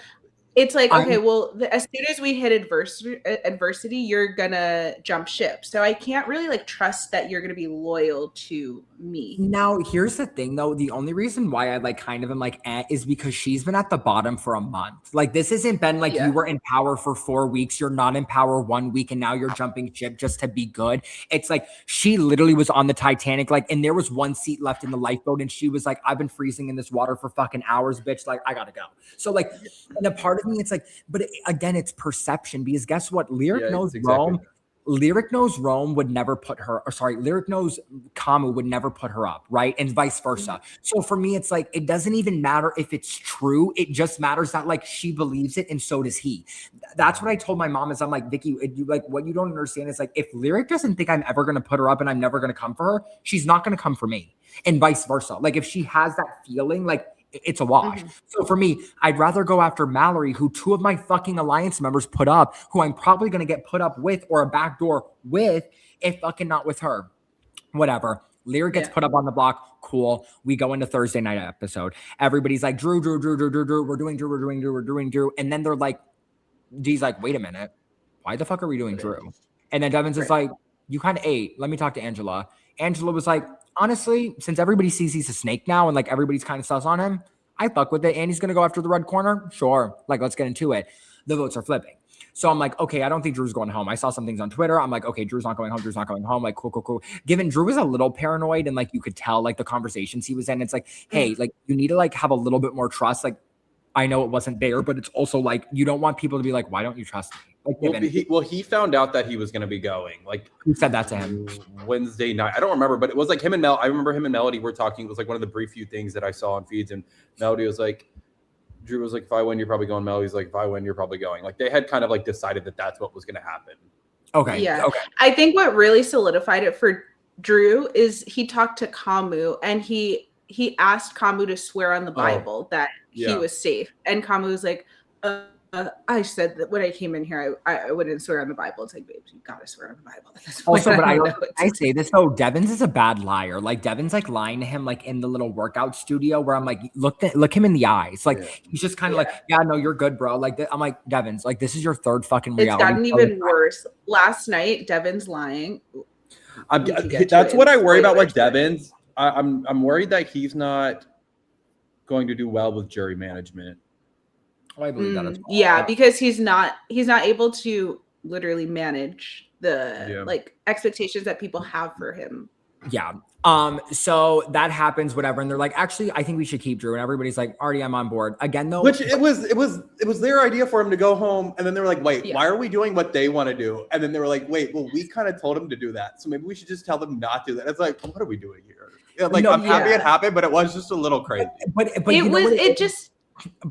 it's like, okay, well, as soon as we hit adversity, you're gonna jump ship. So I can't really like trust that you're gonna be loyal to me. Now, here's the thing though. The only reason why I like kind of am like is because she's been at the bottom for a month. Like this hasn't been like you were in power for 4 weeks. You're not in power 1 week and now you're jumping ship just to be good. It's like she literally was on the Titanic, like, and there was 1 seat left in the lifeboat, and she was like, I've been freezing in this water for fucking hours, bitch. Like, I gotta go. So like, and a part of me, it's like, but again, it's perception, because guess what? Lyric knows Rome. Lyric knows Rome would never put her, or sorry, Lyric knows Kamu would never put her up, right? And vice versa. So for me, it's like, it doesn't even matter if it's true. It just matters that like she believes it and so does he. That's what I told my mom is I'm like, Vicky, like what you don't understand is like, if Lyric doesn't think I'm ever going to put her up and I'm never going to come for her, she's not going to come for me, and vice versa. Like if she has that feeling, like it's a wash. So for me, I'd rather go after Mallory, who 2 of my fucking alliance members put up, who I'm probably going to get put up with or a backdoor with, if fucking not with her. Whatever. Lyric gets put up on the block. Cool. We go into Thursday night episode. Everybody's like, Drew. We're doing Drew. And then they're like, D's like, wait a minute. Why the fuck are we doing Drew? And then Devins is like, you kind of ate. Let me talk to Angela. Angela was like, honestly, since everybody sees he's a snake now and like everybody's kind of sus on him, I fuck with it. And he's going to go after the red corner. Sure. Like, let's get into it. the votes are flipping. So I'm like, okay, I don't think Drew's going home. I saw some things on Twitter. I'm like, okay, Drew's not going home. Drew's not going home. Like, cool. Given Drew was a little paranoid and like you could tell like the conversations he was in, it's like, hey, like you need to like have a little bit more trust. Like, I know it wasn't there, but it's also like you don't want people to be like, why don't you trust me? Like, he found out that he was going to be going. Like, who said that to him? Wednesday night. I don't remember, but it was like him and Mel. I remember him and Melody were talking. It was like one of the brief few things that I saw on feeds, and Melody was like, Drew was like, if I win, you're probably going. Melody's like, if I win, you're probably going. Like they had kind of like decided that that's what was going to happen. Okay. Yeah. Okay. I think what really solidified it for Drew is he talked to Kamu and he asked Kamu to swear on the Bible that he was safe. And Kamu was like, I said that when I came in here, I wouldn't swear on the Bible. It's like, babe, you gotta swear on the Bible. Also, but I say this though, Devins is a bad liar. Like Devins like lying to him like in the little workout studio where I'm like, look him in the eyes. Like he's just kind of like, yeah, no, you're good, bro. Like I'm like, Devins, like this is your third fucking reality. It's gotten even worse. Last night, Devins lying. That's what I worry about. Like Devins, I'm worried that he's not going to do well with jury management. Oh, I believe that as well. Yeah, because he's not able to literally manage the like expectations that people have for him. Yeah. So that happens, whatever, and they're like, actually, I think we should keep Drew, and everybody's like, Artie, I'm on board again, though. Which it was their idea for him to go home, and then they were like, wait, why are we doing what they want to do? And then they were like, wait, well, we kind of told him to do that, so maybe we should just tell them not to do that. It's like, what are we doing here? Like, I'm happy it happened, but it was just a little crazy. But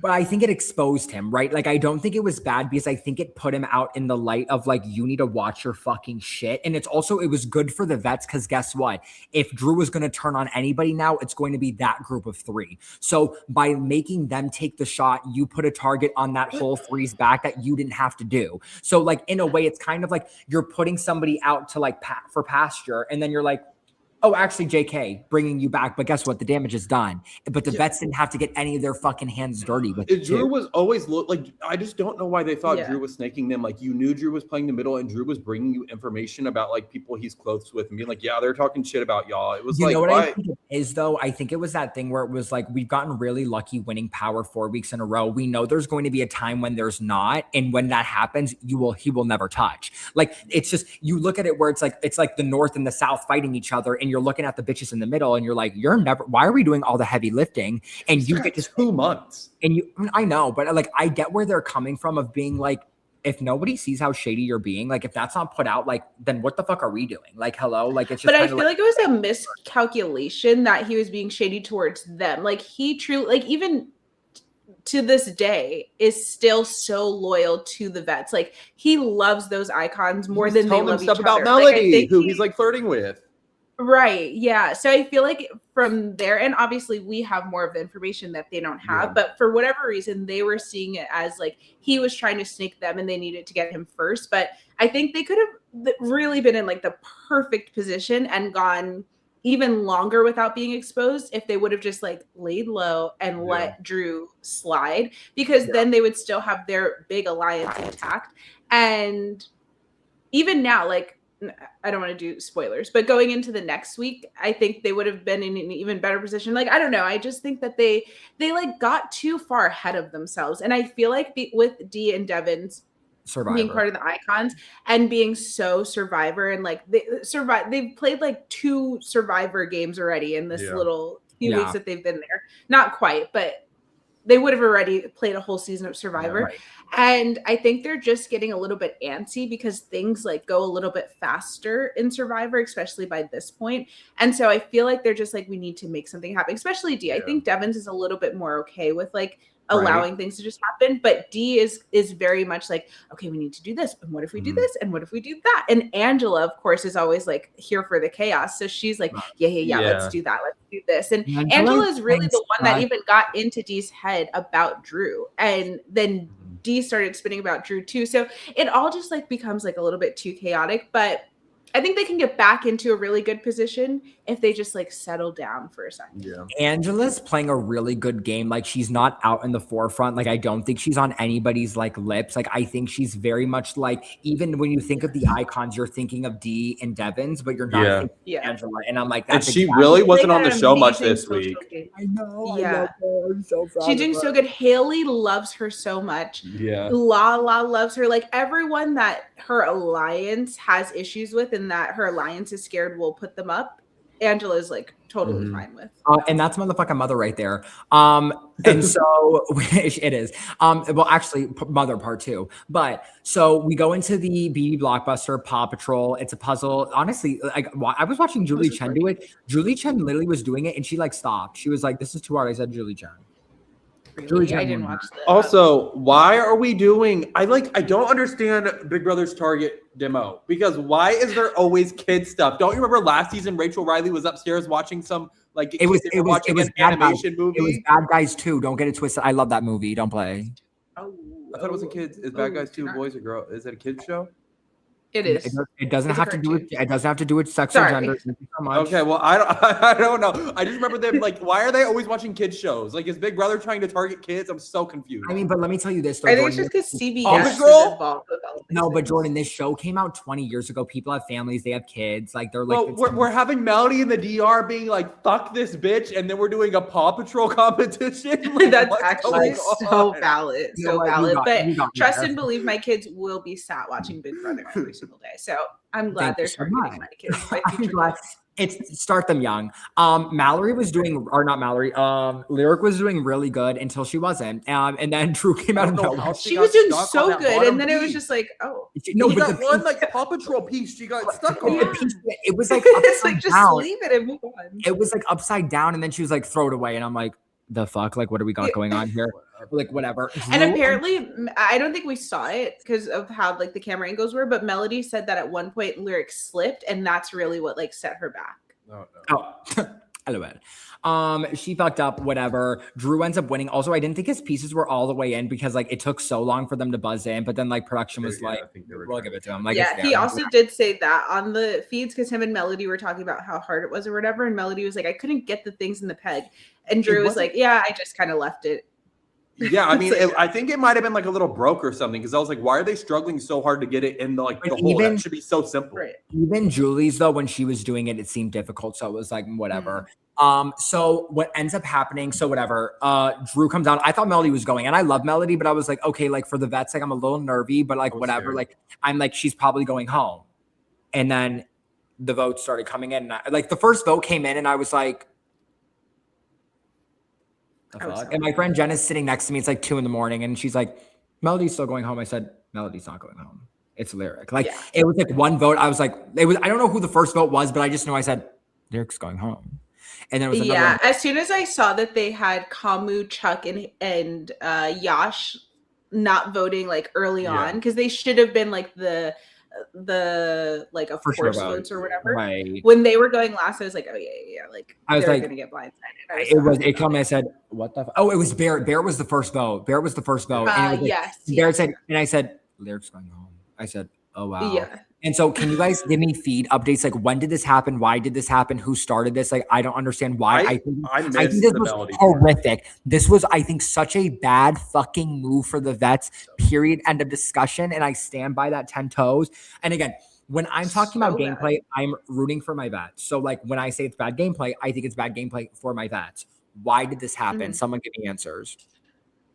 But I think it exposed him, right? Like, I don't think it was bad because I think it put him out in the light of like, you need to watch your fucking shit. And it was good for the vets because guess what? If Drew was going to turn on anybody now, it's going to be that group of three. So by making them take the shot, you put a target on that whole three's back that you didn't have to do. So like, in a way, it's kind of like you're putting somebody out to like for pasture. And then you're like, oh, actually, JK, bringing you back. But guess what? The damage is done. But the vets didn't have to get any of their fucking hands dirty with it. Drew was always like, I just don't know why they thought Drew was snaking them. Like, you knew Drew was playing the middle and Drew was bringing you information about like people he's close with and being like, yeah, they're talking shit about y'all. It was I think it is, though? I think it was that thing where it was like, we've gotten really lucky winning power 4 weeks in a row. We know there's going to be a time when there's not. And when that happens, he will never touch. Like, it's just, you look at it where it's like the North and the South fighting each other. And you're looking at the bitches in the middle and you're like, why are we doing all the heavy lifting? And you get just 2 months. And I know, but like, I get where they're coming from of being like, if nobody sees how shady you're being, like if that's not put out, like, then what the fuck are we doing? Like, hello? Like, it's just, but I feel like it was a miscalculation that he was being shady towards them. Like he truly, like even to this day is still so loyal to the vets. Like he loves those icons more than they love each other. About Melody, who he's like flirting with. Right. Yeah. So I feel like from there, and obviously we have more of the information that they don't have, but for whatever reason, they were seeing it as like he was trying to snake them and they needed to get him first. But I think they could have really been in like the perfect position and gone even longer without being exposed if they would have just like laid low and let Drew slide, because then they would still have their big alliance intact. And even now, like, I don't want to do spoilers, but going into the next week, I think they would have been in an even better position. Like, I don't know. I just think that they like got too far ahead of themselves. And I feel like with Dee and Devins being part of the icons and being so Survivor and like they've played like 2 Survivor games already in this little few weeks that they've been there. Not quite, but they would have already played a whole season of Survivor. Right. And I think they're just getting a little bit antsy because things like go a little bit faster in Survivor, especially by this point. And so I feel like they're just like, we need to make something happen, especially Dee. I think Devins is a little bit more okay with like allowing things to just happen. But Dee is very much like, okay, we need to do this. And what if we do this? And what if we do that? And Angela, of course, is always like here for the chaos. So she's like, yeah, let's do that. Let's do this. And Angela is really the one that even got into Dee's head about Drew. And then Dee started spinning about Drew too. So it all just like becomes like a little bit too chaotic, but I think they can get back into a really good position if they just like settle down for a second. Yeah. Angela's playing a really good game. Like, she's not out in the forefront. Like, I don't think she's on anybody's like lips. Like, I think she's very much like, even when you think of the icons, you're thinking of Dee and Devins, but you're not thinking of Angela. And I'm like, and she really wasn't on the show much this week. I know. Yeah. I love her. I'm so proud. She's doing so good. Haley loves her so much. Yeah. Lala loves her. Like, everyone that her alliance has issues with and that her alliance is scared will put them up, Angela's like totally fine with. And that's motherfucking mother right there. And so it is. Well, actually, mother part 2. But so we go into the BB Blockbuster Paw Patrol. It's a puzzle. Honestly, like, I was watching Julie Chen do it. Julie Chen literally was doing it, and she like stopped. She was like, "This is too hard." I said, "Julie Chen." Really? I didn't watch that. Also, why are we doing? I don't understand Big Brother's target demo, because why is there always kid stuff? Don't you remember last season Rachel Riley was upstairs watching some like it was an animation movie? It was Bad Guys 2. Don't get it twisted. I love that movie. Don't play. I thought it was a kids. Is Bad Guys 2 boys or girls? Is it a kids show? It is. It doesn't have to do with. It doesn't have to do with sex or gender. Thank you so much. Okay, well, I don't know. I just remember them like, why are they always watching kids shows? Like, is Big Brother trying to target kids? I'm so confused. I mean, but let me tell you this. Though, I think it's just because CBS is involved with all these No, but things. Jordan, this show came out 20 years ago. People have families. They have kids. Like, they're like. Well, we're having Melody in the DR being like, "Fuck this bitch," and then we're doing a Paw Patrol competition. Like, That's what's actually going so on? valid. You know So what? valid. But You got me trust there. and believe my kids will be sat watching Big Brother every single day. So I'm glad Thank you they're so targeting much. my kids. My I'm future glad. kids. It's start them young. Mallory was doing, or not Mallory. Lyric was doing really good until she wasn't. And then Drew came out and She was doing so good, and then it was just like, oh, no, She but got the one like Paw Patrol piece. She got stuck on. Yeah. it was like it's like upside just down. leave it and move on. It was like upside down, and then she was like, throw it away, and I'm like, the fuck, like, what do we got going on here? Like, whatever. And Drew- apparently, I don't think we saw it because of how like the camera angles were, but Melody said that at one point Lyric slipped, and that's really what like set her back. Oh, hello, Ed. She fucked up, whatever. Drew ends up winning. Also, I didn't think his pieces were all the way in because like it took so long for them to buzz in, but then like production was like, we'll give it to him. Like, Yeah, he also did say that on the feeds because him and Melody were talking about how hard it was or whatever, and Melody was like, I couldn't get the things in the peg, and Drew was like, yeah, I just kind of left it. Yeah, I mean, I think it might have been like a little broke or something because I was like, why are they struggling so hard to get it in the like the hole? That should be so simple. Right. Even Julie's though, when she was doing it, it seemed difficult. So it was like whatever. So what ends up happening? So whatever. Drew comes out. I thought Melody was going, and I love Melody, but I was like, okay, like for the vets, like I'm a little nervy, but like whatever. Scared. Like I'm like she's probably going home, and then the votes started coming in. And like the first vote came in, and I was like. And my friend Jen is sitting next to me. It's like 2 a.m. and she's like, Melody's still going home. I said, Melody's not going home. It's Lyric. Like it was like one vote. I was like, I don't know who the first vote was, but I just know I said, Lyric's going home. And then it was another one. As soon as I saw that they had Kamu, Chuck, and Yash not voting like early on, because they should have been like the like of course votes or whatever. Right. When they were going last, I was like, oh yeah. Like I was like, gonna get blindsided. It told me. I said, what the? Oh, it was Barrett. Barrett was the first vote. And it was like, yes. Barrett said, and I said, Lyric's going home. I said, oh wow. Yeah. And so, can you guys give me feed updates? Like, when did this happen? Why did this happen? Who started this? Like, I don't understand why. I think this was horrific. This was, I think, such a bad fucking move for the vets. Period. End of discussion. And I stand by that 10 toes. And again, when I'm talking about gameplay, I'm rooting for my vets. So, like, when I say it's bad gameplay, I think it's bad gameplay for my vets. Why did this happen? Someone give me answers.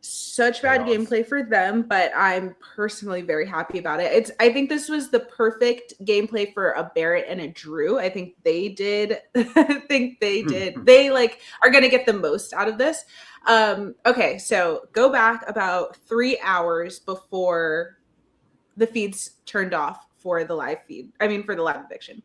Such bad gameplay for them, but I'm personally very happy about it. I think this was the perfect gameplay for a Barrett and a Drew. I think they did. They like are gonna get the most out of this. Okay, so go back about 3 hours before the feeds turned off for the live feed. I mean, for the live eviction.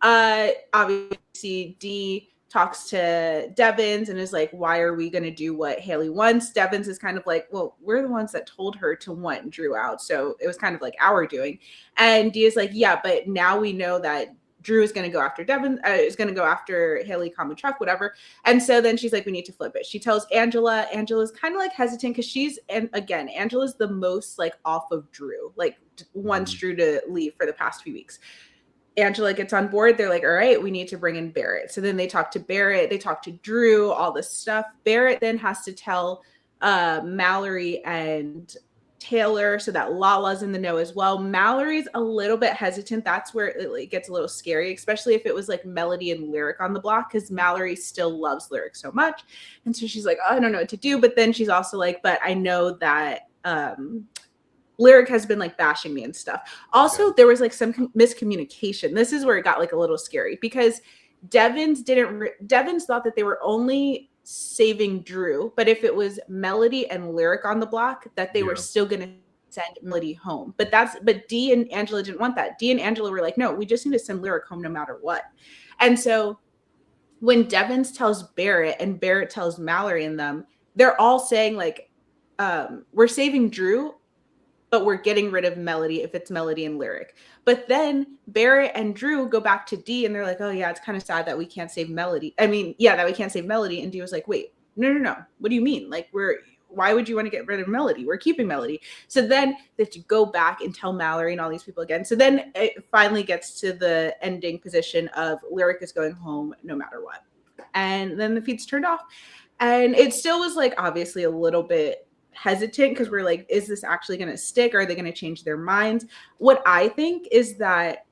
Obviously, Dee talks to Devins and is like, why are we going to do what Haley wants? Devins is kind of like, well, we're the ones that told her to want Drew out. So it was kind of like our doing. And Dee is like, yeah, but now we know that Drew is going to go after Devin, is going to go after Haley, Chuck, whatever. And so then she's like, we need to flip it. She tells Angela. Angela's kind of like hesitant because Angela's the most like off of Drew, like wants Drew to leave for the past few weeks. Angela gets on board. They're like, all right, we need to bring in Barrett. So then they talk to Barrett. They talk to Drew, all this stuff. Barrett then has to tell Mallory and Taylor so that Lala's in the know as well. Mallory's a little bit hesitant. That's where it gets a little scary, especially if it was like Melody and Lyric on the block, because Mallory still loves Lyric so much. And so she's like, oh, I don't know what to do. But then she's also like, but I know that Lyric has been like bashing me and stuff. Also, there was like some miscommunication. This is where it got like a little scary because Devins thought that they were only saving Drew, but if it was Melody and Lyric on the block, that they were still going to send Melody home. But Dee and Angela didn't want that. Dee and Angela were like, no, we just need to send Lyric home no matter what. And so when Devins tells Barrett and Barrett tells Mallory and them, they're all saying like, we're saving Drew, but we're getting rid of Melody if it's Melody and Lyric. But then Barrett and Drew go back to Dee and they're like, oh yeah, it's kind of sad that we can't save Melody. That we can't save Melody. And Dee was like, wait, no. What do you mean? Like why would you want to get rid of Melody? We're keeping Melody. So then they have to go back and tell Mallory and all these people again. So then it finally gets to the ending position of Lyric is going home no matter what. And then the feed's turned off. And it still was like obviously a little bit hesitant because we're like, is this actually going to stick? Or are they going to change their minds? What I think is that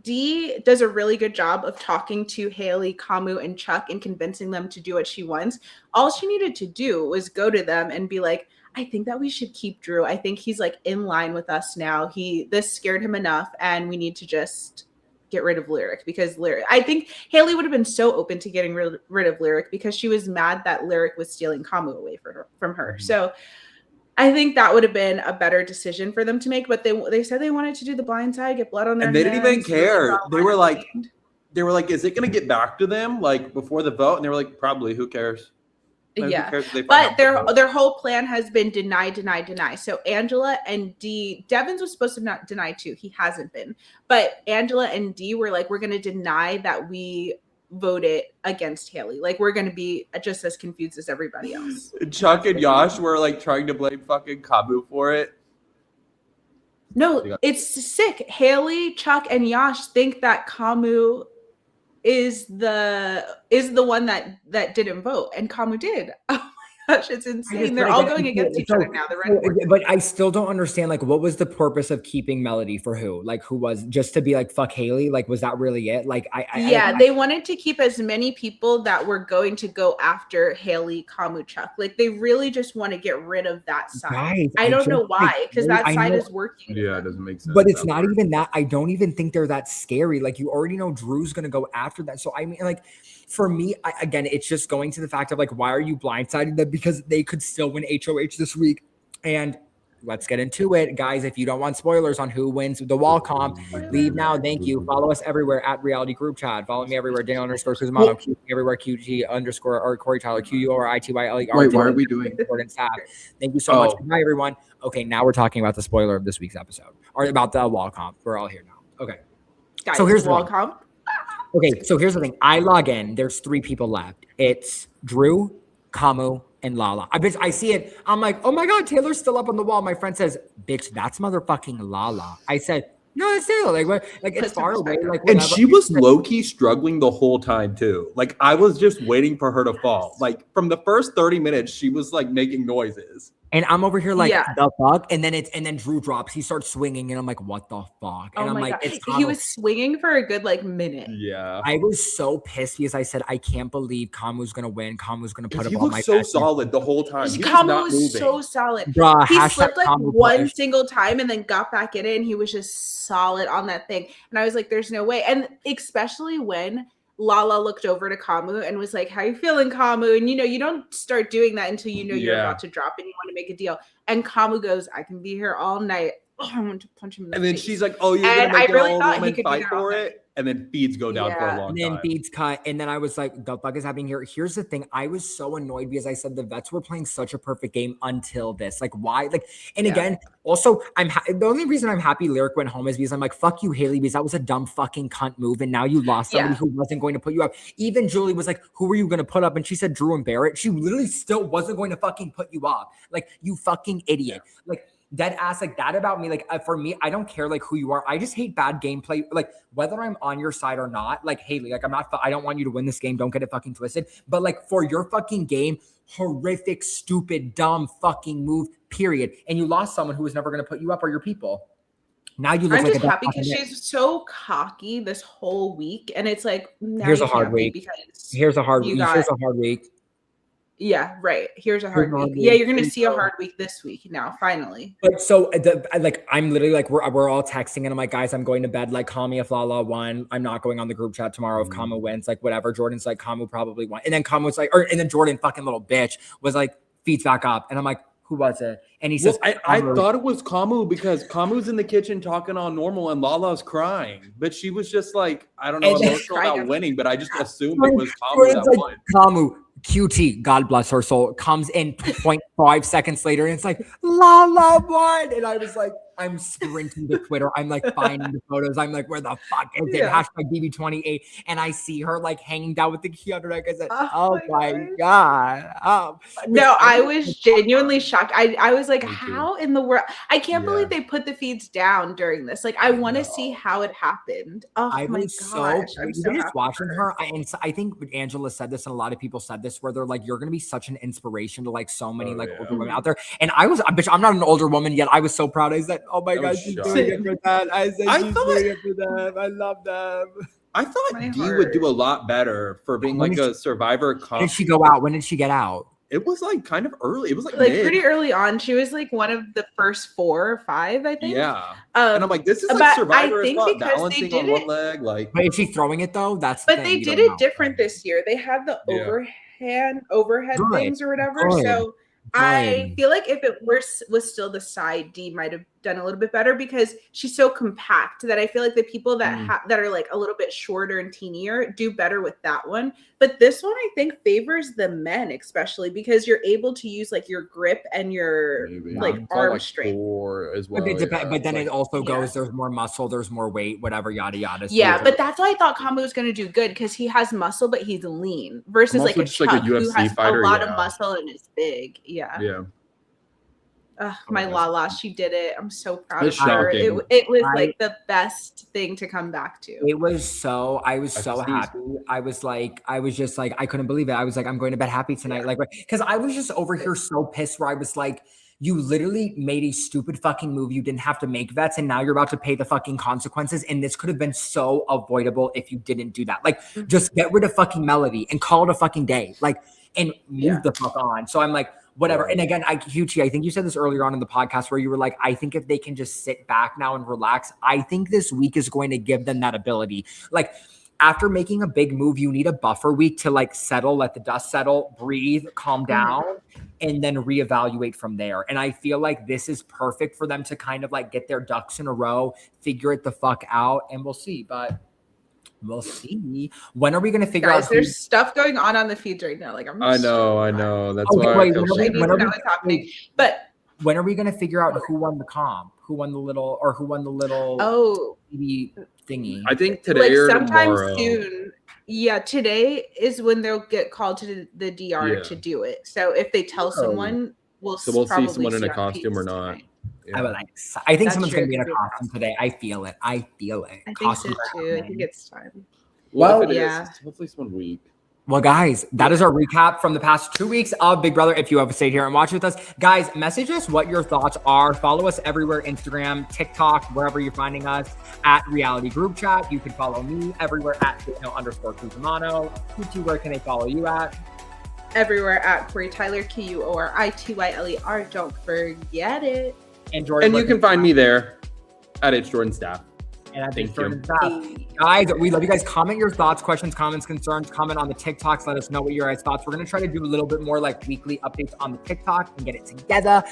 Dee does a really good job of talking to Haley, Kamu, and Chuck and convincing them to do what she wants. All she needed to do was go to them and be like, I think that we should keep Drew. I think he's like in line with us now. This scared him enough and we need to just get rid of Lyric because I think Haley would have been so open to getting rid of Lyric because she was mad that Lyric was stealing Kamu away from her. Mm-hmm. So I think that would have been a better decision for them to make, but they said they wanted to do the blind side, get blood on their hands. And they didn't even care. They were like, is it going to get back to them like before the vote? And they were like, probably, who cares? Yeah, but their whole plan has been deny. So Angela and Dee, Devins was supposed to not deny too. He hasn't been. But Angela and Dee were like, we're going to deny that we voted against Haley. Like, we're going to be just as confused as everybody else. Chuck and Yash were like trying to blame fucking Kamu for it. No, it's sick. Haley, Chuck, and Yash think that Kamu is the one that didn't vote, and Kamu did. Oh my gosh, it's insane. They're all going against each other now. But I still don't understand, like, what was the purpose of keeping Melody for who? Like, who was just to be like, fuck Haley? Like, was that really it? Like, they wanted to keep as many people that were going to go after Haley, Kamu, Chuck. Like, they really just want to get rid of that side. Guys, I don't know why, because that side is working. Yeah, it doesn't make sense. But it's not even that. I don't even think they're that scary. Like, you already know Drew's going to go after that. So, I mean, like, for me, again, it's just going to the fact of like, why are you blindsiding them? Because they could still win HOH this week. And let's get into it. Guys, if you don't want spoilers on who wins the wall comp, leave now. Thank you. Follow us everywhere at Reality Group Chat. Follow me everywhere, Daniel_Kuzmano, everywhere, QT_ or Corey Tyler, QURITYLE. Wait, why are we doing Thank you so much. Bye, everyone. Okay, now we're talking about the spoiler of this week's episode, or about the wall comp. We're all here now. Okay. Guys, so here's the wall comp. Okay, so here's the thing. I log in. There's 3 people left. It's Drew, Kamu, and Lala. I see it. I'm like, oh my God, Taylor's still up on the wall. My friend says, bitch, that's motherfucking Lala. I said, no, it's Taylor. Like, what? Like, it's far away. Like, and she was low-key struggling the whole time too. Like, I was just waiting for her to fall. Like, from the first 30 minutes, she was like making noises. And I'm over here like, the fuck? And then Drew drops. He starts swinging, and I'm like, what the fuck? And I'm like, he was swinging for a good like minute. Yeah. I was so pissed because I said, I can't believe Kamu's gonna win. Kamu's gonna put up all my best. He was so solid the whole time. Kamu was so solid. Bruh, he slipped like one single time and then got back in it, and he was just solid on that thing. And I was like, there's no way. And especially when Lala looked over to Kamu and was like, how you feeling, Kamu? And you don't start doing that until you know you're about to drop and you want to make a deal. And Kamu goes, I can be here all night. Oh, I want to punch him in the face. And then she's like, oh, you're going to make an old woman fight for it? And then feeds go down for a long time. And then feeds cut. And then I was like, the fuck is happening here? Here's the thing. I was so annoyed because I said the vets were playing such a perfect game until this. Like, why? Like, and again, also, the only reason I'm happy Lyric went home is because I'm like, fuck you, Haley, because that was a dumb fucking cunt move. And now you lost somebody who wasn't going to put you up. Even Julie was like, who were you going to put up? And she said Drew and Barrett. She literally still wasn't going to fucking put you up. Like, you fucking idiot. Like, dead ass, like that about me. Like for me, I don't care like who you are. I just hate bad gameplay. Like whether I'm on your side or not, like Haley, like I don't want you to win this game. Don't get it fucking twisted. But like for your fucking game, horrific, stupid, dumb fucking move, period. And you lost someone who was never going to put you up or your people. Now you look I'm like just happy because she's so cocky this whole week, and it's like here's a hard week. Here's a hard week. Here's a hard week. Yeah, right. Here's a hard week. Yeah, you're gonna see a hard week this week now, finally. But so like I'm literally like we're all texting and I'm like, guys, I'm going to bed. Like, call me if Lala won. I'm not going on the group chat tomorrow if Kamu wins. Like whatever. Jordan's like, Kamu probably won. And then Kamu's like, and then Jordan, fucking little bitch, was like, feeds back up. And I'm like, who was it? And he says, I thought it was Kamu because Kamu's in the kitchen talking all normal and Lala's crying. But she was just like, I don't know, emotional about winning, but I just assumed it was Kamu that won. Kamu, QT, God bless her soul, comes in 0.5 seconds later and it's like, Lala won. And I was like, I'm sprinting to Twitter. I'm like finding the photos. I'm like, where the fuck is it? Hashtag BB28. And I see her like hanging down with the key on her neck. I said, oh my God. No, I was genuinely shocked. I was like, how in the world? I can't believe they put the feeds down during this. Like, I want to see how it happened. Oh my gosh. I'm so just watching her. And I think Angela said this and a lot of people said this where they're like, you're going to be such an inspiration to like so many older women out there. And I was, bitch, I'm not an older woman yet. I was so proud. I said, oh my God, she's doing it for that. I said, she's doing it for them. I love them. I thought Dee would do a lot better for being like a Survivor. When did she go out? When did she get out? It was like kind of early. It was like pretty early on. She was like one of the first 4 or 5, I think. Yeah. And I'm like, this is like Survivor. I think it's because balancing on one leg. Like, but is she throwing it though? That's but they did it different this year. They had the overhead things or whatever. So I feel like if it was still the side, Dee might have done a little bit better because she's so compact that I feel like the people that that are like a little bit shorter and teenier do better with that one. But this one I think favors the men, especially because you're able to use like your grip and your arm strength as well. But then it also goes, there's more muscle, there's more weight, whatever, yada yada. So but that's why I thought Kamu was going to do good because he has muscle, but he's lean versus like a Chuck who has fighter, a lot of muscle and is big. Yeah. My Lala, she did it. I'm so proud of her. It was like the best thing to come back to. It was so, I was so happy. I was just like, I couldn't believe it. I was like, I'm going to bed happy tonight. Like, because I was just over here so pissed where I was like, you literally made a stupid fucking move. You didn't have to make vets and now you're about to pay the fucking consequences. And this could have been so avoidable if you didn't do that. Like, just get rid of fucking Melody and call it a fucking day. Like, and move the fuck on. So I'm like, whatever. And again, QT, I think you said this earlier on in the podcast where you were like, I think if they can just sit back now and relax, I think this week is going to give them that ability. Like after making a big move, you need a buffer week to like settle, let the dust settle, breathe, calm down, and then reevaluate from there. And I feel like this is perfect for them to kind of like get their ducks in a row, figure it the fuck out, and we'll see. But we'll see. When are we going to figure out? There's stuff going on the feeds right now. Like I know. That's why. But when are we going to figure out who won the comp? Who won the little TV thingy? I think today or sometime tomorrow. Soon. Yeah, today is when they'll get called to the DR to do it. So if they tell someone, we'll see someone in a costume or not. Tonight. Yeah. I think someone's going to be in a costume today. I feel it. I think so too. I think it's time. Well, hopefully it's 1 week. Well, guys, that is our recap from the past 2 weeks of Big Brother. If you have stayed here and watched with us, guys, message us what your thoughts are. Follow us everywhere, Instagram, TikTok, wherever you're finding us at Reality Group Chat. You can follow me everywhere at @_Cusimano. QT, where can they follow you at? Everywhere at Corey Tyler, KUORITYLER. Don't forget it. And Jordan, and you can find me there at It's Jordan Staff. And I think Jordan Staff. Guys, we love you guys. Comment your thoughts, questions, comments, concerns. Comment on the TikToks. Let us know what your guys' thoughts. We're going to try to do a little bit more like weekly updates on the TikTok and get it together.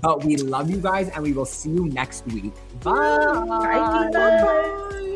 But we love you guys and we will see you next week. Bye. Bye.